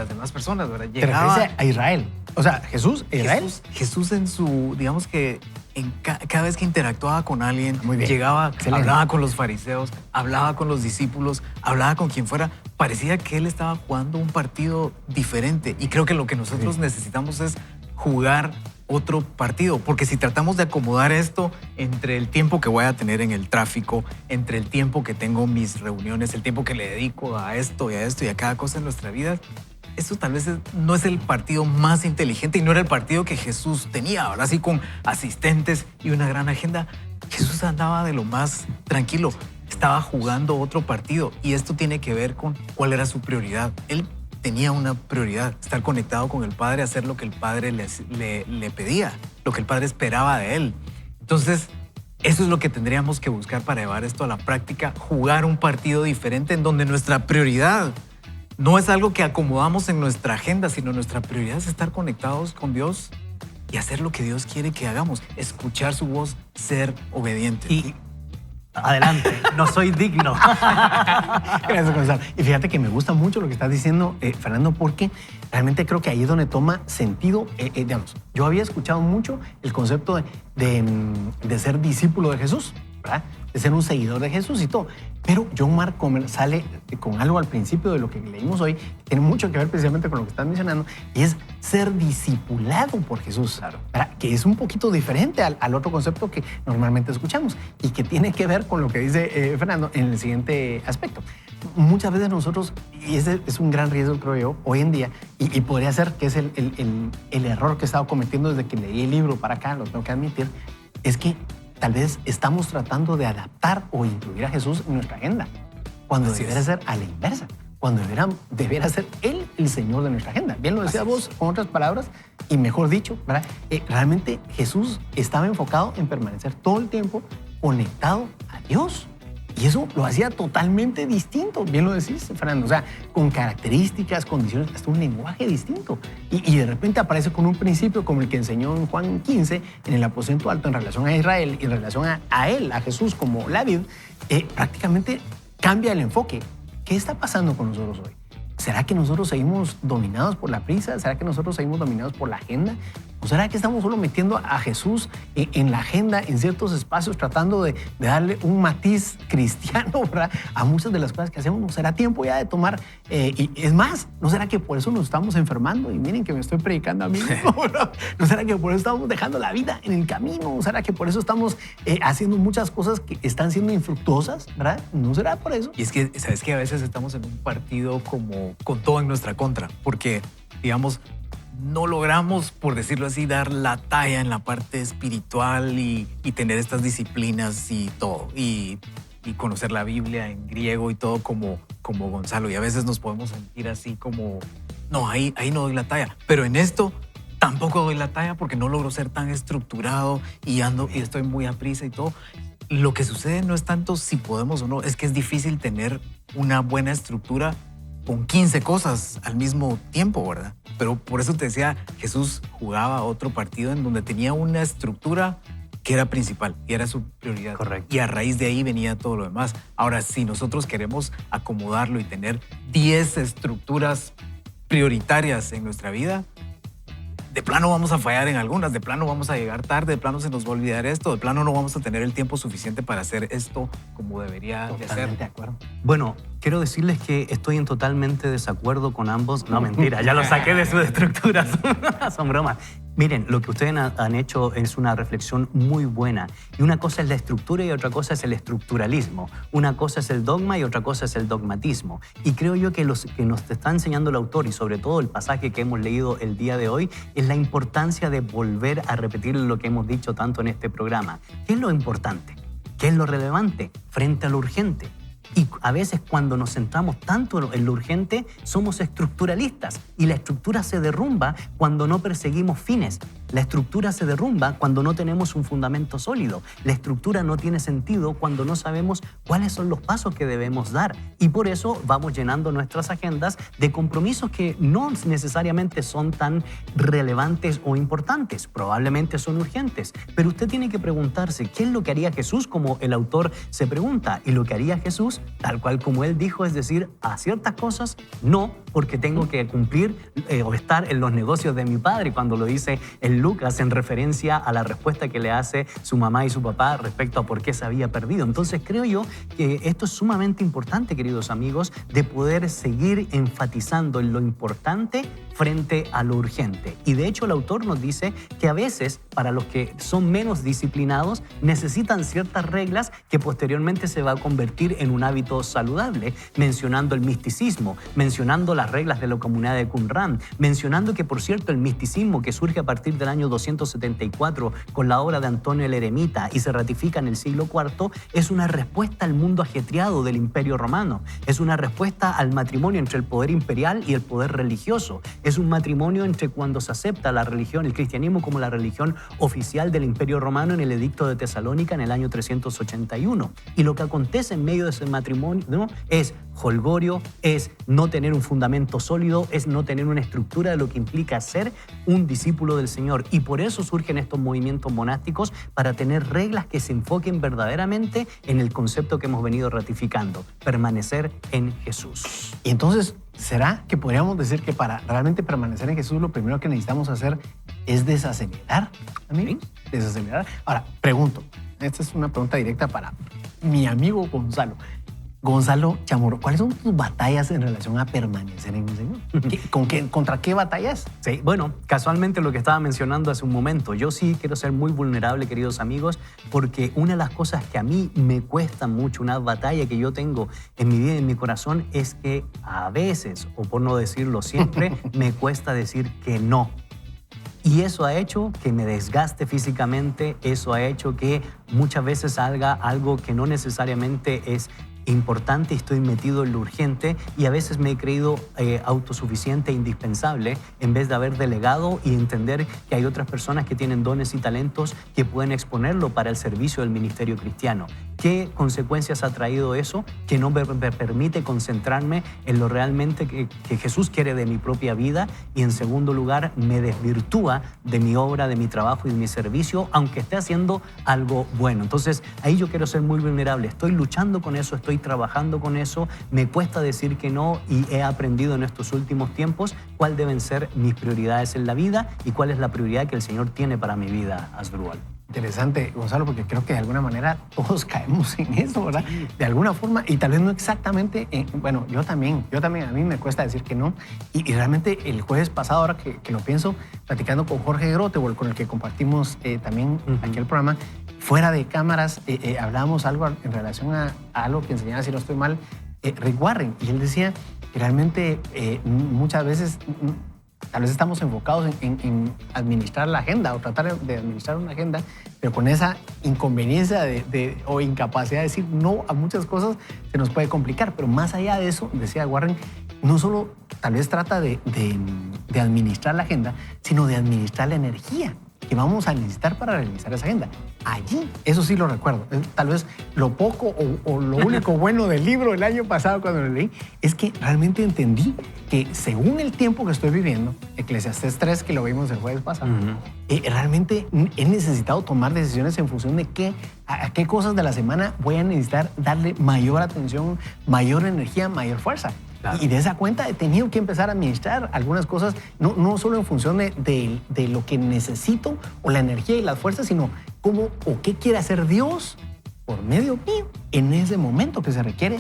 demás personas, ¿verdad? Te refieres a Israel. O sea, Jesús, Israel. Jesús en su, digamos que cada vez que interactuaba con alguien, Muy bien. llegaba, Excelente. hablaba con los fariseos, hablaba con los discípulos, hablaba con quien fuera, parecía que él estaba jugando un partido diferente. Y creo que lo que nosotros necesitamos es jugar otro partido, porque si tratamos de acomodar esto entre el tiempo que voy a tener en el tráfico, entre el tiempo que tengo mis reuniones, el tiempo que le dedico a esto y a esto y a cada cosa en nuestra vida, esto tal vez no es el partido más inteligente y no era el partido que Jesús tenía. Ahora sí, con asistentes y una gran agenda, Jesús andaba de lo más tranquilo, estaba jugando otro partido y esto tiene que ver con cuál era su prioridad. Él tenía una prioridad, estar conectado con el Padre, hacer lo que el Padre le pedía, lo que el Padre esperaba de él. Entonces, eso es lo que tendríamos que buscar para llevar esto a la práctica, jugar un partido diferente en donde nuestra prioridad no es algo que acomodamos en nuestra agenda, sino nuestra prioridad es estar conectados con Dios y hacer lo que Dios quiere que hagamos, escuchar su voz, ser obedientes. Y adelante, no soy digno. Gracias, Gonzalo. Y fíjate que me gusta mucho lo que estás diciendo, Fernando, porque realmente creo que ahí es donde toma sentido, digamos, yo había escuchado mucho el concepto de ser discípulo de Jesús, ¿verdad? De ser un seguidor de Jesús y todo. Pero John Mark Comer sale con algo al principio de lo que leímos hoy, que tiene mucho que ver precisamente con lo que estás mencionando, y es ser discipulado por Jesús, ¿verdad? Que es un poquito diferente al otro concepto que normalmente escuchamos y que tiene que ver con lo que dice Fernando en el siguiente aspecto. Muchas veces nosotros, y ese es un gran riesgo, creo yo, hoy en día, y podría ser que es el error que he estado cometiendo desde que leí el libro para acá, lo tengo que admitir, es que tal vez estamos tratando de adaptar o incluir a Jesús en nuestra agenda, cuando debería ser a la inversa, cuando debería ser Él el Señor de nuestra agenda. Bien lo decías vos, con otras palabras, y mejor dicho, ¿verdad? Realmente Jesús estaba enfocado en permanecer todo el tiempo conectado a Dios. Y eso lo hacía totalmente distinto, bien lo decís, Fernando, o sea, con características, condiciones, hasta un lenguaje distinto. Y de repente aparece con un principio como el que enseñó en Juan 15, en el aposento alto, en relación a Israel, y en relación a él, a Jesús como la vid, prácticamente cambia el enfoque. ¿Qué está pasando con nosotros hoy? ¿Será que nosotros seguimos dominados por la prisa? ¿Será que nosotros seguimos dominados por la agenda? ¿O será que estamos solo metiendo a Jesús en la agenda, en ciertos espacios, tratando de darle un matiz cristiano, ¿verdad?, a muchas de las cosas que hacemos? ¿No será tiempo ya de tomar? Y es más, ¿no será que por eso nos estamos enfermando? Y miren que me estoy predicando a mí mismo, ¿verdad? ¿No será que por eso estamos dejando la vida en el camino? ¿No será que por eso estamos haciendo muchas cosas que están siendo infructuosas, ¿verdad? ¿No será por eso? Y es que, ¿sabes qué? A veces estamos en un partido como con todo en nuestra contra, porque, digamos, no logramos, por decirlo así, dar la talla en la parte espiritual y tener estas disciplinas y todo, y conocer la Biblia en griego y todo como Gonzalo. Y a veces nos podemos sentir así como, no, ahí no doy la talla. Pero en esto tampoco doy la talla porque no logro ser tan estructurado y estoy muy a prisa y todo. Lo que sucede no es tanto si podemos o no, es que es difícil tener una buena estructura con 15 cosas al mismo tiempo, ¿verdad? Pero por eso te decía, Jesús jugaba otro partido en donde tenía una estructura que era principal y era su prioridad. Correcto. Y a raíz de ahí venía todo lo demás. Ahora, si nosotros queremos acomodarlo y tener 10 estructuras prioritarias en nuestra vida, de plano vamos a fallar en algunas, de plano vamos a llegar tarde, de plano se nos va a olvidar esto, de plano no vamos a tener el tiempo suficiente para hacer esto como debería de ser. Totalmente de acuerdo. Bueno, quiero decirles que estoy en totalmente desacuerdo con ambos. No, mentira, ya lo saqué de sus estructuras. Son bromas. Miren, lo que ustedes han hecho es una reflexión muy buena. Y una cosa es la estructura y otra cosa es el estructuralismo. Una cosa es el dogma y otra cosa es el dogmatismo. Y creo yo que lo que nos está enseñando el autor y sobre todo el pasaje que hemos leído el día de hoy es la importancia de volver a repetir lo que hemos dicho tanto en este programa. ¿Qué es lo importante? ¿Qué es lo relevante frente a lo urgente? Y a veces cuando nos centramos tanto en lo urgente, somos estructuralistas y la estructura se derrumba cuando no perseguimos fines. La estructura se derrumba cuando no tenemos un fundamento sólido. La estructura no tiene sentido cuando no sabemos cuáles son los pasos que debemos dar. Y por eso vamos llenando nuestras agendas de compromisos que no necesariamente son tan relevantes o importantes. Probablemente son urgentes. Pero usted tiene que preguntarse qué es lo que haría Jesús, como el autor se pregunta. Y lo que haría Jesús, tal cual como él dijo, es decir, a ciertas cosas no, porque tengo que cumplir o estar en los negocios de mi padre, cuando lo dice en Lucas en referencia a la respuesta que le hace su mamá y su papá respecto a por qué se había perdido. Entonces creo yo que esto es sumamente importante, queridos amigos, de poder seguir enfatizando en lo importante frente a lo urgente. Y de hecho el autor nos dice que a veces para los que son menos disciplinados necesitan ciertas reglas que posteriormente se va a convertir en un hábito saludable, mencionando el misticismo, mencionando las reglas de la comunidad de Qumran, mencionando que, por cierto, el misticismo que surge a partir del año 274 con la obra de Antonio el Eremita y se ratifica en el siglo IV, es una respuesta al mundo ajetreado del Imperio Romano, es una respuesta al matrimonio entre el poder imperial y el poder religioso, es un matrimonio entre cuando se acepta la religión, el cristianismo como la religión oficial del Imperio Romano en el Edicto de Tesalónica en el año 381. Y lo que acontece en medio de ese matrimonio, ¿no?, es holgorio, es no tener un fundamento sólido, es no tener una estructura de lo que implica ser un discípulo del Señor. Y por eso surgen estos movimientos monásticos, para tener reglas que se enfoquen verdaderamente en el concepto que hemos venido ratificando: permanecer en Jesús. Y entonces, ¿será que podríamos decir que para realmente permanecer en Jesús lo primero que necesitamos hacer es desacelerar, amigos? Desacelerar. Ahora, pregunto, esta es una pregunta directa para mi amigo Gonzalo. Gonzalo Chamorro, ¿cuáles son tus batallas en relación a permanecer en el Señor? ¿Contra qué batallas? Sí, bueno, casualmente lo que estaba mencionando hace un momento, yo sí quiero ser muy vulnerable, queridos amigos, porque una de las cosas que a mí me cuesta mucho, una batalla que yo tengo en mi vida y en mi corazón, es que a veces, o por no decirlo siempre, me cuesta decir que no. Y eso ha hecho que me desgaste físicamente, eso ha hecho que muchas veces salga algo que no necesariamente es importante y estoy metido en lo urgente, y a veces me he creído autosuficiente e indispensable en vez de haber delegado y entender que hay otras personas que tienen dones y talentos que pueden exponerlo para el servicio del ministerio cristiano. ¿Qué consecuencias ha traído eso que no me permite concentrarme en lo realmente que Jesús quiere de mi propia vida? Y en segundo lugar, me desvirtúa de mi obra, de mi trabajo y de mi servicio, aunque esté haciendo algo bueno. Entonces, ahí yo quiero ser muy vulnerable. Estoy luchando con eso, estoy trabajando con eso, me cuesta decir que no y he aprendido en estos últimos tiempos cuáles deben ser mis prioridades en la vida y cuál es la prioridad que el Señor tiene para mi vida, Asdrúbal. Interesante, Gonzalo, porque creo que de alguna manera todos caemos en eso, ¿verdad? De alguna forma, y tal vez no exactamente, bueno, yo también, a mí me cuesta decir que no. Y realmente el jueves pasado, ahora que lo pienso, platicando con Jorge Grotewol, con el que compartimos también aquí el programa, fuera de cámaras, hablábamos algo en relación a algo que enseñaba, si no estoy mal, Rick Warren. Y él decía que realmente muchas veces tal vez estamos enfocados en administrar la agenda o tratar de administrar una agenda, pero con esa inconveniencia o incapacidad de decir no a muchas cosas se nos puede complicar. Pero más allá de eso, decía Warren, no solo tal vez trata de administrar la agenda, sino de administrar la energía que vamos a necesitar para realizar esa agenda. Allí, eso sí lo recuerdo. Tal vez lo poco o lo único bueno del libro el año pasado cuando lo leí es que realmente entendí que según el tiempo que estoy viviendo, Eclesiastés 3, que lo vimos el jueves pasado, realmente he necesitado tomar decisiones en función de a qué cosas de la semana voy a necesitar darle mayor atención, mayor energía, mayor fuerza. Claro. Y de esa cuenta he tenido que empezar a administrar algunas cosas, no solo en función de lo que necesito o la energía y las fuerzas, sino cómo o qué quiere hacer Dios por medio mío en ese momento que se requiere.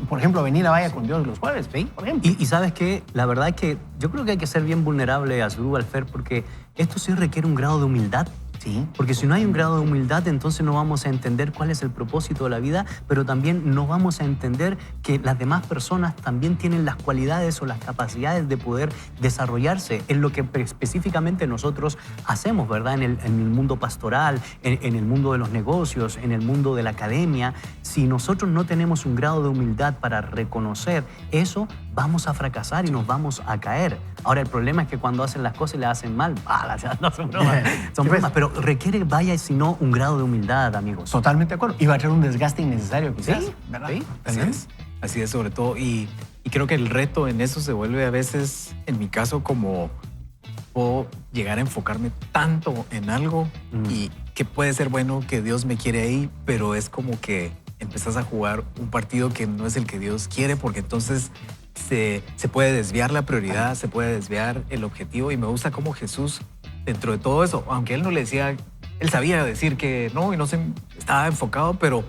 Por ejemplo, venir a Vaya con Dios los jueves, ¿sí? Por ejemplo. Y ¿sabes qué? La verdad es que yo creo que hay que ser bien vulnerable a Asdrúbal, Fer, porque esto sí requiere un grado de humildad. Sí, porque si no hay un grado de humildad, entonces no vamos a entender cuál es el propósito de la vida, pero también no vamos a entender que las demás personas también tienen las cualidades o las capacidades de poder desarrollarse en lo que específicamente nosotros hacemos, ¿verdad? En el mundo pastoral, en el mundo de los negocios, en el mundo de la academia. Si nosotros no tenemos un grado de humildad para reconocer eso, vamos a fracasar y nos vamos a caer. Ahora, el problema es que cuando hacen las cosas y las hacen mal, no son bromas, son bromas, pero requiere, vaya, si no, un grado de humildad, amigos. Totalmente de acuerdo. Y va a ser un desgaste innecesario, quizás, sí, ¿verdad? Sí, así es, sobre todo. Y creo que el reto en eso se vuelve a veces, en mi caso, como puedo llegar a enfocarme tanto en algo y que puede ser bueno, que Dios me quiere ahí, pero es como que empezás a jugar un partido que no es el que Dios quiere, porque entonces se puede desviar la prioridad, se puede desviar el objetivo. Y me gusta cómo Jesús, dentro de todo eso, aunque él no le decía, él sabía decir que no y no se estaba enfocado, pero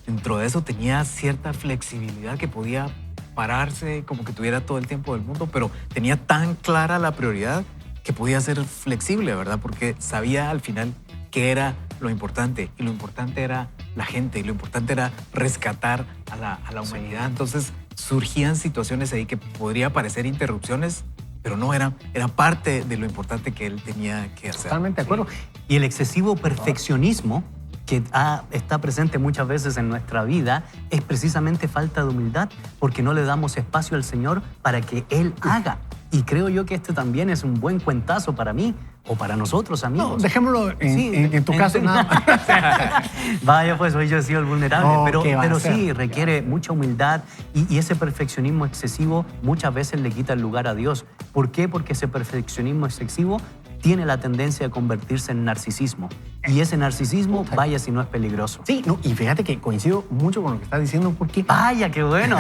dentro de eso tenía cierta flexibilidad, que podía pararse, como que tuviera todo el tiempo del mundo, pero tenía tan clara la prioridad que podía ser flexible, ¿verdad? Porque sabía al final qué era lo importante, y lo importante era la gente, y lo importante era rescatar a la humanidad. Entonces surgían situaciones ahí que podría parecer interrupciones, pero no era parte de lo importante que él tenía que hacer. Totalmente de acuerdo. Y el excesivo perfeccionismo que está presente muchas veces en nuestra vida es precisamente falta de humildad, porque no le damos espacio al Señor para que Él haga. Y creo yo que este también es un buen cuentazo para mí o para nosotros, amigos. No, dejémoslo en tu caso nada más. Vaya, pues hoy yo he sido el vulnerable, No, pero sí, requiere mucha humildad y ese perfeccionismo excesivo muchas veces le quita el lugar a Dios. ¿Por qué? Porque ese perfeccionismo excesivo tiene la tendencia a convertirse en narcisismo. Y ese narcisismo, vaya si no es peligroso. Sí, no, y fíjate que coincido mucho con lo que estás diciendo, porque... ¡Vaya, qué bueno!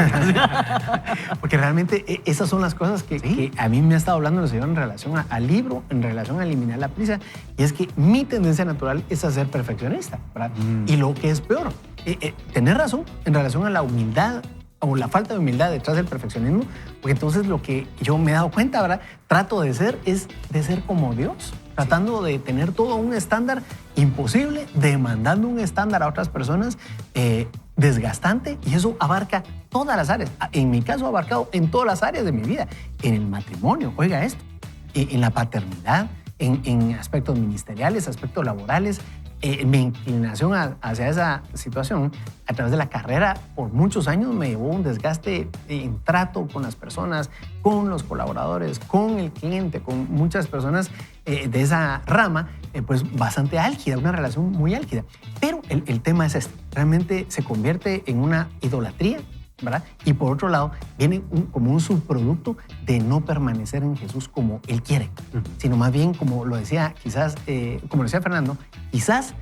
Porque realmente esas son las cosas que a mí me ha estado hablando el Señor en relación al libro, en relación a eliminar la prisa. Y es que mi tendencia natural es a ser perfeccionista, ¿verdad? Y lo que es peor, tener razón en relación a la humildad o la falta de humildad detrás del perfeccionismo, porque entonces lo que yo me he dado cuenta, ¿verdad? Trato de ser como Dios, tratando de tener todo un estándar imposible, demandando un estándar a otras personas desgastante, y eso abarca todas las áreas. En mi caso ha abarcado en todas las áreas de mi vida, en el matrimonio, oiga esto, en la paternidad, en aspectos ministeriales, aspectos laborales, mi inclinación hacia esa situación a través de la carrera por muchos años me llevó un desgaste en trato con las personas, con los colaboradores, con el cliente, con muchas personas de esa rama, pues bastante álgida, una relación muy álgida. Pero el tema es este, realmente se convierte en una idolatría, ¿verdad? Y por otro lado, viene como un subproducto de no permanecer en Jesús como Él quiere, sino más bien, como lo decía, quizás, como lo decía Fernando, quizás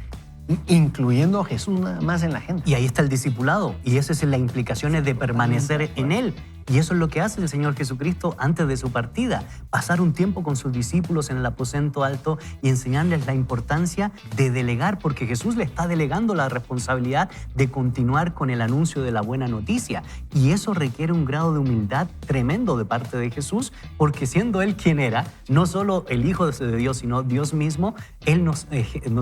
incluyendo a Jesús nada más en la agenda. Y ahí está el discipulado, y esa es la implicación de permanecer en Él. Y eso es lo que hace el Señor Jesucristo antes de su partida, pasar un tiempo con sus discípulos en el aposento alto y enseñarles la importancia de delegar, porque Jesús le está delegando la responsabilidad de continuar con el anuncio de la buena noticia. Y eso requiere un grado de humildad tremendo de parte de Jesús, porque siendo Él quien era, no solo el Hijo de Dios, sino Dios mismo, Él nos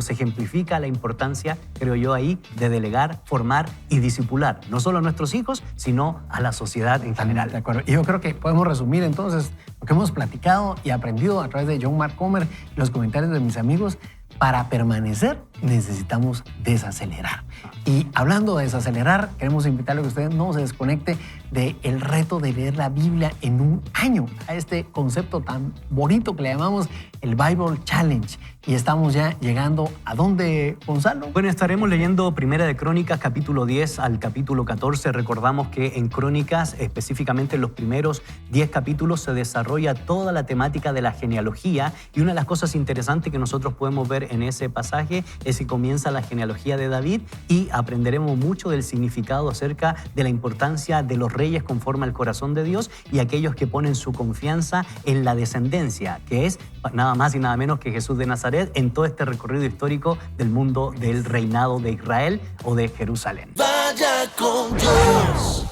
ejemplifica la importancia, creo yo, ahí de delegar, formar y discipular, no solo a nuestros hijos, sino a la sociedad en general. De acuerdo. Y yo creo que podemos resumir entonces lo que hemos platicado y aprendido a través de John Mark Comer y los comentarios de mis amigos. Para permanecer necesitamos desacelerar. Y hablando de desacelerar, queremos invitarle a que usted no se desconecte del reto de leer la Biblia en un año, a este concepto tan bonito que le llamamos el Bible Challenge. Y estamos ya llegando a dónde, Gonzalo. Bueno, estaremos leyendo Primera de Crónicas, capítulo 10 al capítulo 14. Recordamos que en Crónicas, específicamente en los primeros 10 capítulos, se desarrolla toda la temática de la genealogía. Y una de las cosas interesantes que nosotros podemos ver en ese pasaje es que comienza la genealogía de David y aprenderemos mucho del significado acerca de la importancia de los reyes conforme al corazón de Dios y aquellos que ponen su confianza en la descendencia, que es nada más y nada menos que Jesús de Nazaret en todo este recorrido histórico del mundo del reinado de Israel o de Jerusalén. Vaya con Dios.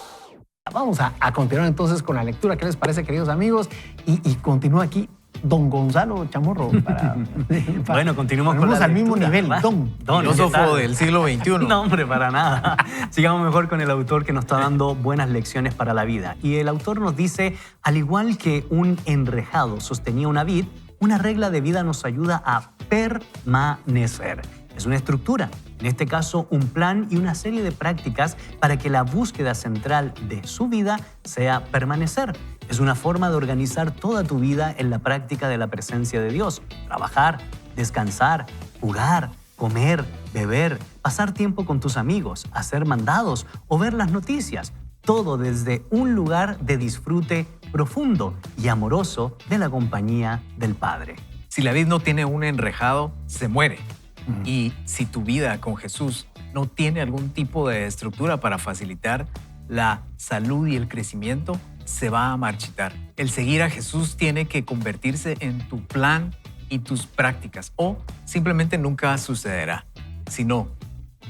Vamos a continuar entonces con la lectura. ¿Qué les parece, queridos amigos? Y continúa aquí don Gonzalo Chamorro. Bueno, continuemos con la lectura. Al mismo nivel, don. Filósofo del siglo XXI. No, hombre, para nada. Sigamos mejor con el autor que nos está dando buenas lecciones para la vida. Y el autor nos dice, al igual que un enrejado sostenía una vid, una regla de vida nos ayuda a permanecer. Es una estructura, en este caso un plan y una serie de prácticas para que la búsqueda central de su vida sea permanecer. Es una forma de organizar toda tu vida en la práctica de la presencia de Dios. Trabajar, descansar, jugar, comer, beber, pasar tiempo con tus amigos, hacer mandados o ver las noticias. Todo desde un lugar de disfrute profundo y amoroso de la compañía del Padre. Si la vid no tiene un enrejado, se muere. Y si tu vida con Jesús no tiene algún tipo de estructura para facilitar la salud y el crecimiento, se va a marchitar. El seguir a Jesús tiene que convertirse en tu plan y tus prácticas, o simplemente nunca sucederá. Sino,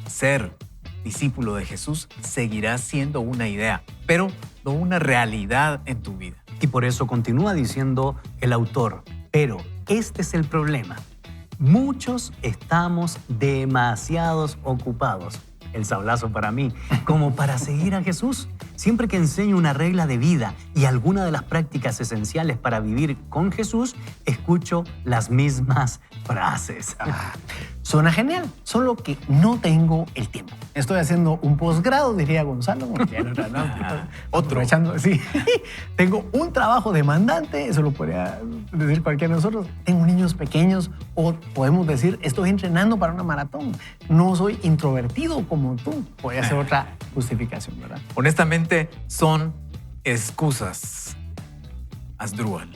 ser discípulo de Jesús seguirá siendo una idea, pero no una realidad en tu vida. Y por eso continúa diciendo el autor, pero este es el problema. Muchos estamos demasiados ocupados, el sablazo para mí, como para seguir a Jesús. Siempre que enseño una regla de vida y alguna de las prácticas esenciales para vivir con Jesús, escucho las mismas frases. Suena genial, solo que no tengo el tiempo. Estoy haciendo un posgrado, diría Gonzalo. Otro. Sí. Tengo un trabajo demandante, eso lo podría decir cualquiera de nosotros. Tengo niños pequeños, o podemos decir, estoy entrenando para una maratón. No soy introvertido como tú. Podría ser otra justificación, ¿verdad? Honestamente, son excusas. Asdrúbal.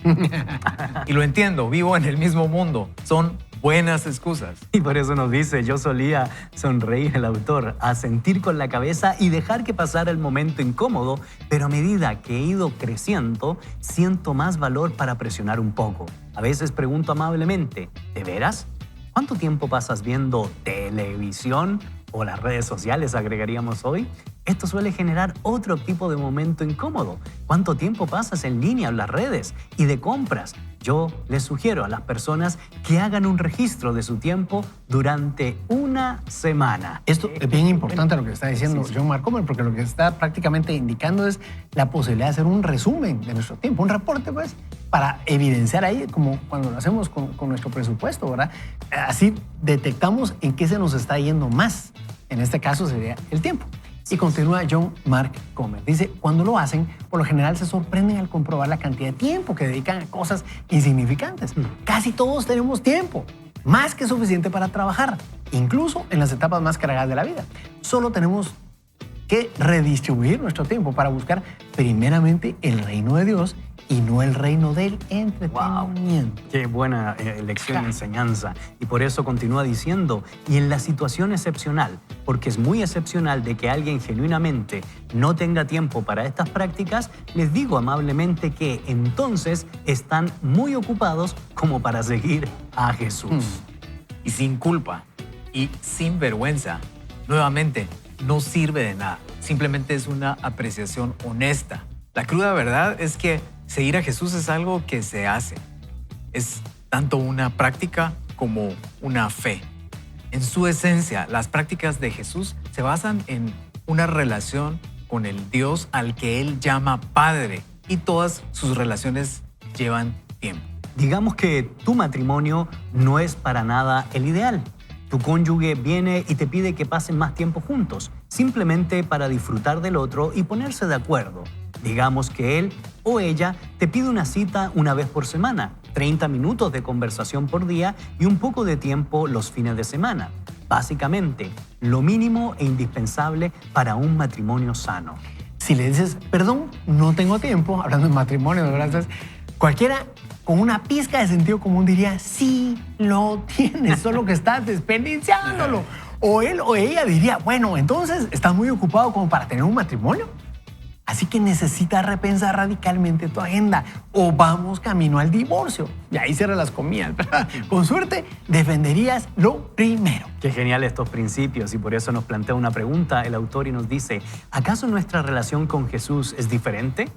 Y lo entiendo, vivo en el mismo mundo. Son buenas excusas. Y por eso nos dice, yo solía sonreír el autor, asentir con la cabeza y dejar que pasara el momento incómodo, pero a medida que he ido creciendo, siento más valor para presionar un poco. A veces pregunto amablemente, ¿de veras? ¿Cuánto tiempo pasas viendo televisión o las redes sociales, agregaríamos hoy? Esto suele generar otro tipo de momento incómodo. ¿Cuánto tiempo pasas en línea o en las redes y de compras? Yo les sugiero a las personas que hagan un registro de su tiempo durante una semana. Esto es bien importante lo que está diciendo Sí, sí. John Mark Comer, porque lo que está prácticamente indicando es la posibilidad de hacer un resumen de nuestro tiempo, un reporte, pues, para evidenciar ahí, como cuando lo hacemos con nuestro presupuesto, ¿verdad? Así detectamos en qué se nos está yendo más. En este caso sería el tiempo. Y continúa John Mark Comer. Dice, cuando lo hacen, por lo general se sorprenden al comprobar la cantidad de tiempo que dedican a cosas insignificantes. Casi todos tenemos tiempo, más que suficiente para trabajar, incluso en las etapas más cargadas de la vida. Solo tenemos que redistribuir nuestro tiempo para buscar primeramente el reino de Dios y no el reino del entretenimiento. Qué buena lección y enseñanza. Y por eso continúa diciendo, y en la situación excepcional, porque es muy excepcional de que alguien genuinamente no tenga tiempo para estas prácticas, les digo amablemente que entonces están muy ocupados como para seguir a Jesús. Y sin culpa y sin vergüenza, nuevamente, no sirve de nada. Simplemente es una apreciación honesta. La cruda verdad es que seguir a Jesús es algo que se hace. Es tanto una práctica como una fe. En su esencia, las prácticas de Jesús se basan en una relación con el Dios al que Él llama Padre, y todas sus relaciones llevan tiempo. Digamos que tu matrimonio no es para nada el ideal. Tu cónyuge viene y te pide que pasen más tiempo juntos, simplemente para disfrutar del otro y ponerse de acuerdo. Digamos que él o ella te pide una cita una vez por semana, 30 minutos de conversación por día y un poco de tiempo los fines de semana. Básicamente, lo mínimo e indispensable para un matrimonio sano. Si le dices, perdón, no tengo tiempo, hablando de matrimonio, de verdad, cualquiera con una pizca de sentido común diría, sí lo tienes, solo que estás desperdiciándolo. O él o ella diría, bueno, entonces estás muy ocupado como para tener un matrimonio. Así que necesitas repensar radicalmente tu agenda o vamos camino al divorcio. Y ahí cierran las comillas, ¿verdad? Con suerte, defenderías lo primero. Qué genial estos principios, y por eso nos plantea una pregunta el autor y nos dice, ¿acaso nuestra relación con Jesús es diferente?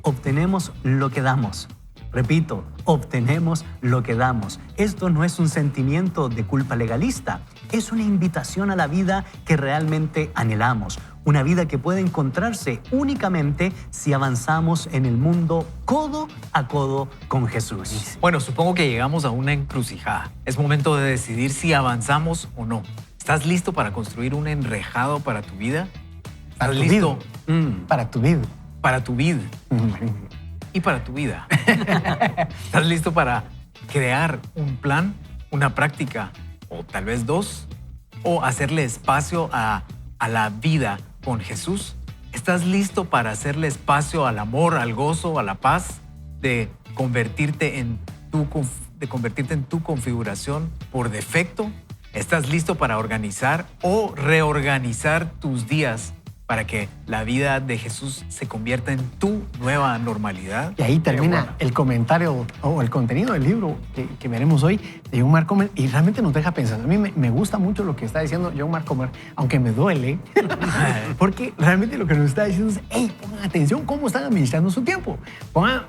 Obtenemos lo que damos. Repito, obtenemos lo que damos. Esto no es un sentimiento de culpa legalista, es una invitación a la vida que realmente anhelamos. Una vida que puede encontrarse únicamente si avanzamos en el mundo codo a codo con Jesús. Bueno, supongo que llegamos a una encrucijada. Es momento de decidir si avanzamos o no. ¿Estás listo para construir un enrejado para tu vida? Para ¿Estás tu listo Para tu vida. para tu vida y para tu vida? ¿Estás listo para crear un plan, una práctica o tal vez dos? ¿O hacerle espacio a la vida con Jesús? ¿Estás listo para hacerle espacio al amor, al gozo, a la paz, de convertirte en tu configuración por defecto? ¿Estás listo para organizar o reorganizar tus días para que la vida de Jesús se convierta en tu nueva normalidad? Y ahí termina Bueno. el comentario o el contenido del libro que veremos hoy de John Mark Comer, y realmente nos deja pensando. A mí me gusta mucho lo que está diciendo John Mark Comer, aunque me duele, porque realmente lo que nos está diciendo es, hey, pongan atención cómo están administrando su tiempo. Pongan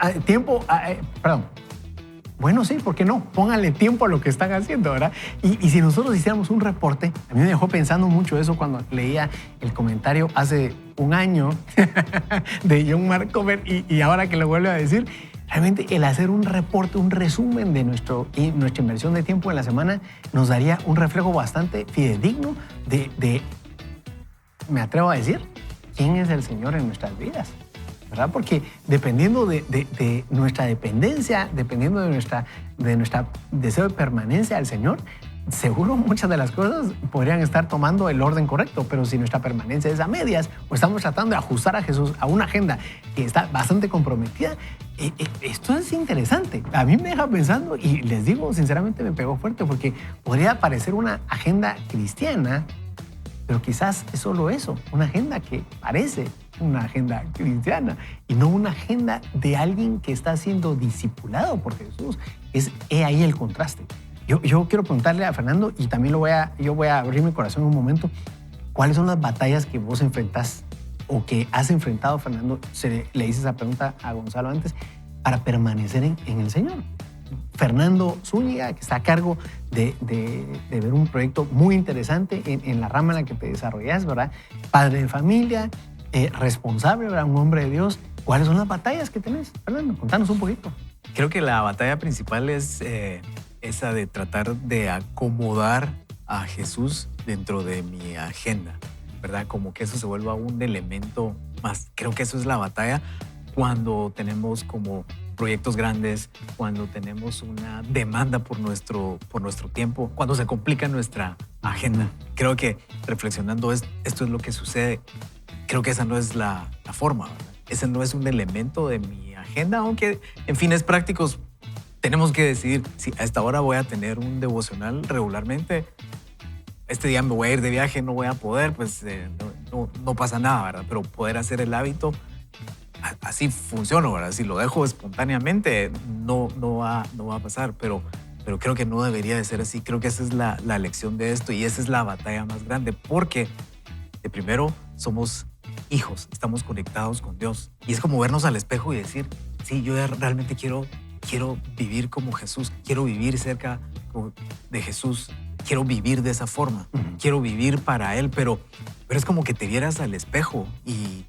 Bueno, sí, ¿por qué no? Pónganle tiempo a lo que están haciendo, ¿verdad? Y si nosotros hiciéramos un reporte, a mí me dejó pensando mucho eso cuando leía el comentario hace un año de John Mark Comer, y ahora que lo vuelve a decir, realmente el hacer un reporte, un resumen de nuestra inversión de tiempo en la semana nos daría un reflejo bastante fidedigno de me atrevo a decir, quién es el Señor en nuestras vidas, ¿verdad? Porque dependiendo de nuestra dependencia, dependiendo de nuestra deseo de permanencia al Señor, seguro muchas de las cosas podrían estar tomando el orden correcto, pero si nuestra permanencia es a medias o estamos tratando de ajustar a Jesús a una agenda que está bastante comprometida, esto es interesante. A mí me deja pensando, y les digo sinceramente, me pegó fuerte, porque podría parecer una agenda cristiana, pero quizás es solo eso, una agenda que parece una agenda cristiana y no una agenda de alguien que está siendo discipulado por Jesús. He ahí el contraste. Yo quiero preguntarle a Fernando, y también yo voy a abrir mi corazón un momento, ¿cuáles son las batallas que vos enfrentás o que has enfrentado, Fernando? Le hice esa pregunta a Gonzalo antes, para permanecer en el Señor. Fernando Zúñiga, que está a cargo de ver un proyecto muy interesante en la rama en la que te desarrollas, ¿verdad? Padre de familia, responsable, ¿verdad? Un hombre de Dios. ¿Cuáles son las batallas que tenés, Fernando? Contanos un poquito. Creo que la batalla principal es esa de tratar de acomodar a Jesús dentro de mi agenda, ¿verdad? Como que eso se vuelva un elemento más. Creo que eso es la batalla cuando tenemos como proyectos grandes, cuando tenemos una demanda por nuestro tiempo, cuando se complica nuestra agenda. Creo que reflexionando esto es lo que sucede. Creo que esa no es la forma, ¿verdad? Ese no es un elemento de mi agenda, aunque en fines prácticos tenemos que decidir si a esta hora voy a tener un devocional regularmente. Este día me voy a ir de viaje, no voy a poder, pues no pasa nada, ¿verdad? Pero poder hacer el hábito, así funciona, ¿verdad? Si lo dejo espontáneamente, no va a pasar, pero creo que no debería de ser así. Creo que esa es la lección de esto y esa es la batalla más grande, porque de primero somos hijos, estamos conectados con Dios. Y es como vernos al espejo y decir, sí, yo realmente quiero vivir como Jesús, quiero vivir cerca de Jesús, quiero vivir de esa forma, quiero vivir para Él, pero es como que te vieras al espejo y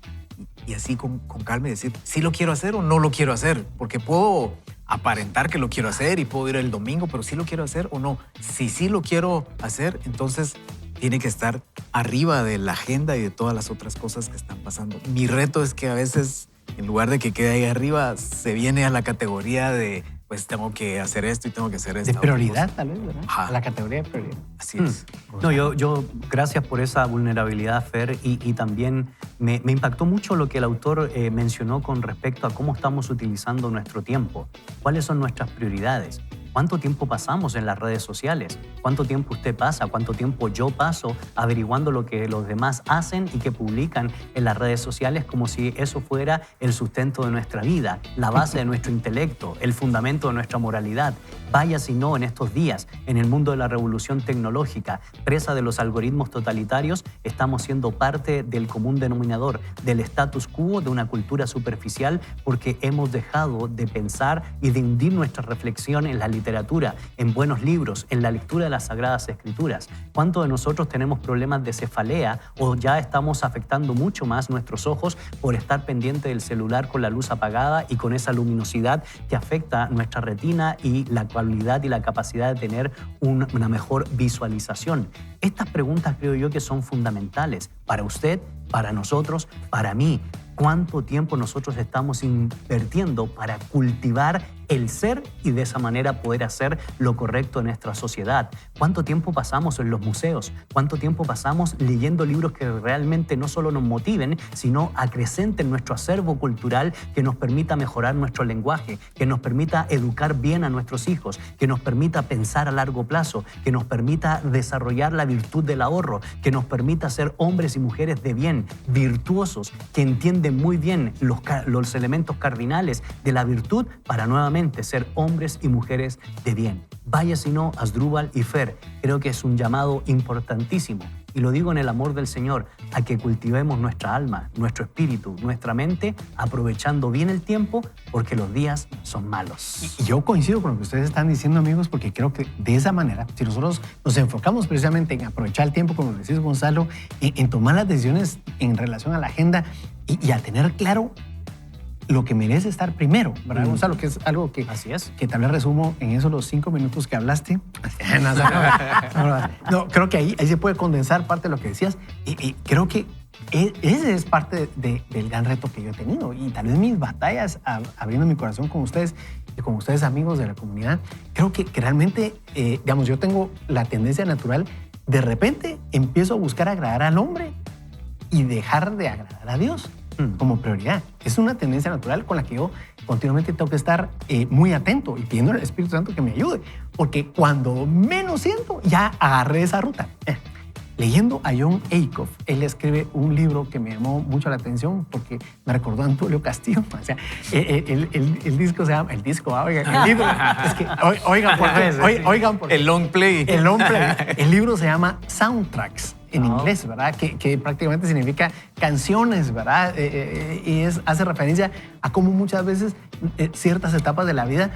así con calma y decir, ¿sí lo quiero hacer o no lo quiero hacer? Porque puedo aparentar que lo quiero hacer y puedo ir el domingo, pero ¿sí lo quiero hacer o no? Si sí lo quiero hacer, entonces tiene que estar arriba de la agenda y de todas las otras cosas que están pasando. Mi reto es que a veces, en lugar de que quede ahí arriba, se viene a la categoría de, pues tengo que hacer esto y tengo que hacer esto. De prioridad, tal vez, ¿verdad? Ajá. A la categoría de prioridad. Así es. No, yo gracias por esa vulnerabilidad, Fer, y también me impactó mucho lo que el autor mencionó con respecto a cómo estamos utilizando nuestro tiempo. ¿Cuáles son nuestras prioridades? ¿Cuánto tiempo pasamos en las redes sociales? ¿Cuánto tiempo usted pasa? ¿Cuánto tiempo yo paso averiguando lo que los demás hacen y que publican en las redes sociales como si eso fuera el sustento de nuestra vida, la base de nuestro intelecto, el fundamento de nuestra moralidad? Vaya si no, en estos días, en el mundo de la revolución tecnológica, presa de los algoritmos totalitarios, estamos siendo parte del común denominador, del status quo de una cultura superficial, porque hemos dejado de pensar y de hundir nuestra reflexión en la literatura, en buenos libros, en la lectura de las Sagradas Escrituras. ¿Cuántos de nosotros tenemos problemas de cefalea o ya estamos afectando mucho más nuestros ojos por estar pendiente del celular con la luz apagada y con esa luminosidad que afecta nuestra retina y la cualidad y la capacidad de tener una mejor visualización? Estas preguntas creo yo que son fundamentales para usted, para nosotros, para mí. ¿Cuánto tiempo nosotros estamos invirtiendo para cultivar el ser y de esa manera poder hacer lo correcto en nuestra sociedad? ¿Cuánto tiempo pasamos en los museos? ¿Cuánto tiempo pasamos leyendo libros que realmente no solo nos motiven, sino acrecenten nuestro acervo cultural, que nos permita mejorar nuestro lenguaje, que nos permita educar bien a nuestros hijos, que nos permita pensar a largo plazo, que nos permita desarrollar la virtud del ahorro, que nos permita ser hombres y mujeres de bien, virtuosos, que entienden muy bien los elementos cardinales de la virtud para nuevamente ser hombres y mujeres de bien? Vaya si no, Asdrúbal y Fer, creo que es un llamado importantísimo. Y lo digo en el amor del Señor, a que cultivemos nuestra alma, nuestro espíritu, nuestra mente, aprovechando bien el tiempo, porque los días son malos. Y yo coincido con lo que ustedes están diciendo, amigos, porque creo que de esa manera, si nosotros nos enfocamos precisamente en aprovechar el tiempo, como decís, Gonzalo, en tomar las decisiones en relación a la agenda y a tener claro lo que merece estar primero, ¿verdad, Gonzalo? Que es algo que, así es, que tal vez resumo en esos los 5 minutos que hablaste. No, creo que ahí se puede condensar parte de lo que decías y creo que ese es parte del gran reto que yo he tenido y tal vez mis batallas abriendo mi corazón con ustedes y con ustedes, amigos de la comunidad. Creo que realmente, digamos, yo tengo la tendencia natural, de repente empiezo a buscar agradar al hombre y dejar de agradar a Dios como prioridad. Es una tendencia natural con la que yo continuamente tengo que estar muy atento y pidiendo al Espíritu Santo que me ayude, porque cuando menos siento, ya agarré esa ruta. Leyendo a Jon Acuff, él escribe un libro que me llamó mucho la atención porque me recordó a Antonio Castillo. O sea, el disco se llama, el libro, es que, oigan por qué. El long play. El long play. El libro se llama Soundtracks, en inglés, ¿verdad? Que prácticamente significa canciones, ¿verdad? Y hace referencia a cómo muchas veces ciertas etapas de la vida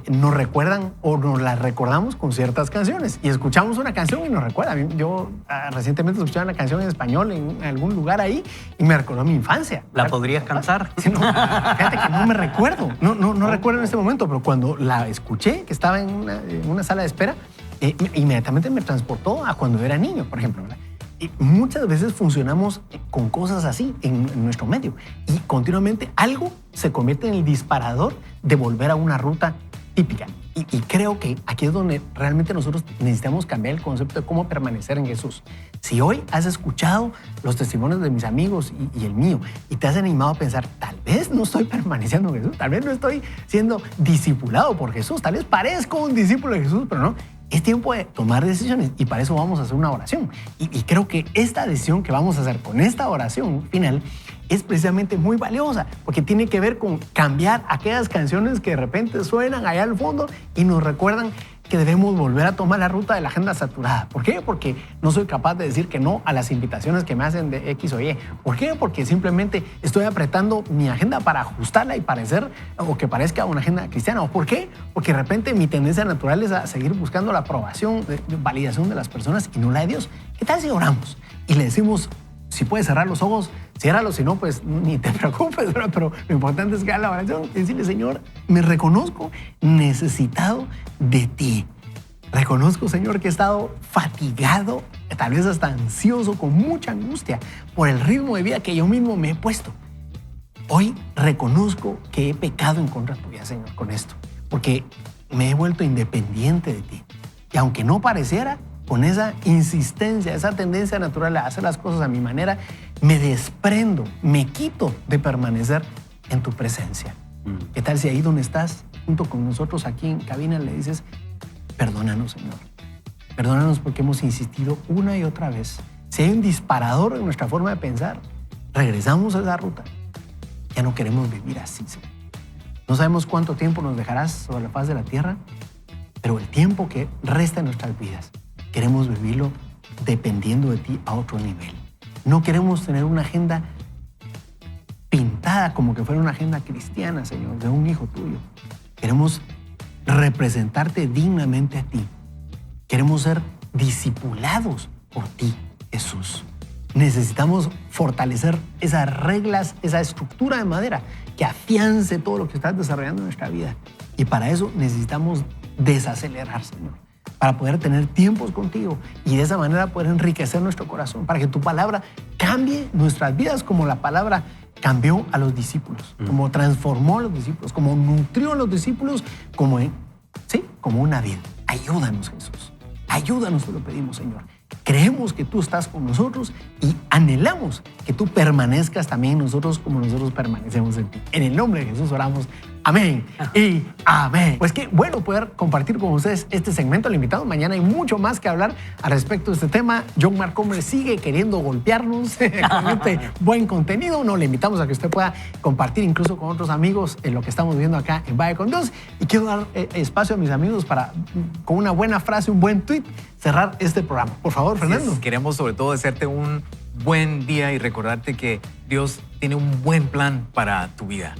nos recuerdan o nos las recordamos con ciertas canciones. Y escuchamos una canción y nos recuerda. Yo recientemente escuché una canción en español en algún lugar ahí y me recordó mi infancia. ¿La podrías cantar? Sí, no, fíjate que no me recuerdo. No recuerdo en este momento, pero cuando la escuché, que estaba en una sala de espera, inmediatamente me transportó a cuando era niño, por ejemplo, ¿verdad? Y muchas veces funcionamos con cosas así en nuestro medio y continuamente algo se convierte en el disparador de volver a una ruta típica. Y creo que aquí es donde realmente nosotros necesitamos cambiar el concepto de cómo permanecer en Jesús. Si hoy has escuchado los testimonios de mis amigos y el mío y te has animado a pensar, tal vez no estoy permaneciendo en Jesús, tal vez no estoy siendo discipulado por Jesús, tal vez parezco un discípulo de Jesús, pero no. Es tiempo de tomar decisiones y para eso vamos a hacer una oración. Y creo que esta decisión que vamos a hacer con esta oración final es precisamente muy valiosa porque tiene que ver con cambiar aquellas canciones que de repente suenan allá al fondo y nos recuerdan que debemos volver a tomar la ruta de la agenda saturada. ¿Por qué? Porque no soy capaz de decir que no a las invitaciones que me hacen de X o Y. ¿Por qué? Porque simplemente estoy apretando mi agenda para ajustarla y parecer o que parezca una agenda cristiana. ¿O por qué? Porque de repente mi tendencia natural es a seguir buscando la aprobación, validación de las personas y no la de Dios. ¿Qué tal si oramos y le decimos, si puedes cerrar los ojos, ciérralos, si no, pues ni te preocupes, ¿verdad? Pero lo importante es que haga la oración y decirle, Señor, me reconozco necesitado de ti. Reconozco, Señor, que he estado fatigado, tal vez hasta ansioso, con mucha angustia por el ritmo de vida que yo mismo me he puesto. Hoy reconozco que he pecado en contra tuya, Señor, con esto, porque me he vuelto independiente de ti. Y aunque no pareciera, con esa insistencia, esa tendencia natural a hacer las cosas a mi manera, me desprendo, me quito de permanecer en tu presencia. ¿Qué tal si ahí donde estás, junto con nosotros aquí en cabina, le dices, perdónanos, Señor. Perdónanos porque hemos insistido una y otra vez. Si hay un disparador en nuestra forma de pensar, regresamos a esa ruta. Ya no queremos vivir así, Señor. No sabemos cuánto tiempo nos dejarás sobre la faz de la tierra, pero el tiempo que resta en nuestras vidas, queremos vivirlo dependiendo de ti a otro nivel. No queremos tener una agenda pintada como que fuera una agenda cristiana, Señor, de un hijo tuyo. Queremos representarte dignamente a ti. Queremos ser discipulados por ti, Jesús. Necesitamos fortalecer esas reglas, esa estructura de madera que afiance todo lo que estás desarrollando en nuestra vida. Y para eso necesitamos desacelerar, Señor, para poder tener tiempos contigo y de esa manera poder enriquecer nuestro corazón, para que tu palabra cambie nuestras vidas como la palabra cambió a los discípulos, como transformó a los discípulos, como nutrió a los discípulos, como una vida. Ayúdanos, Jesús. Ayúdanos, te lo pedimos, Señor. Creemos que tú estás con nosotros y anhelamos que tú permanezcas también en nosotros como nosotros permanecemos en ti. En el nombre de Jesús oramos. Amén y amén. Pues qué bueno poder compartir con ustedes este segmento del invitado. Mañana hay mucho más que hablar al respecto de este tema. John Mark Comer sigue queriendo golpearnos con este buen contenido. No, le invitamos a que usted pueda compartir incluso con otros amigos en lo que estamos viendo acá en Vaya con Dios. Y quiero dar espacio a mis amigos para, con una buena frase, un buen tweet, cerrar este programa. Por favor, Fernando. Queremos sobre todo hacerte un buen día y recordarte que Dios tiene un buen plan para tu vida.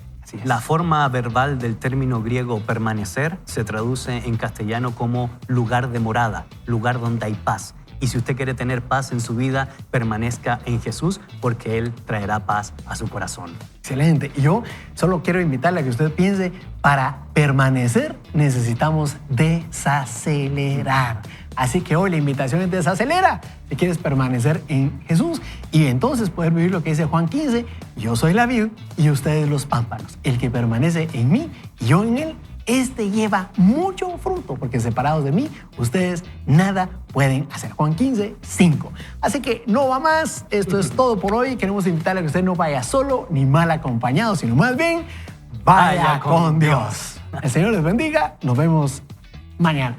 La forma verbal del término griego permanecer se traduce en castellano como lugar de morada, lugar donde hay paz. Y si usted quiere tener paz en su vida, permanezca en Jesús porque Él traerá paz a su corazón. Excelente. Y yo solo quiero invitarle a que usted piense, para permanecer necesitamos desacelerar. Así que hoy la invitación es desacelera si quieres permanecer en Jesús y entonces poder vivir lo que dice Juan 15, yo soy la vid y ustedes los pámpanos. El que permanece en mí y yo en él, este lleva mucho fruto, porque separados de mí, ustedes nada pueden hacer. Juan 15, 5. Así que no va más. Esto es todo por hoy. Queremos invitarle a que usted no vaya solo ni mal acompañado, sino más bien vaya con Dios. El Señor les bendiga. Nos vemos mañana.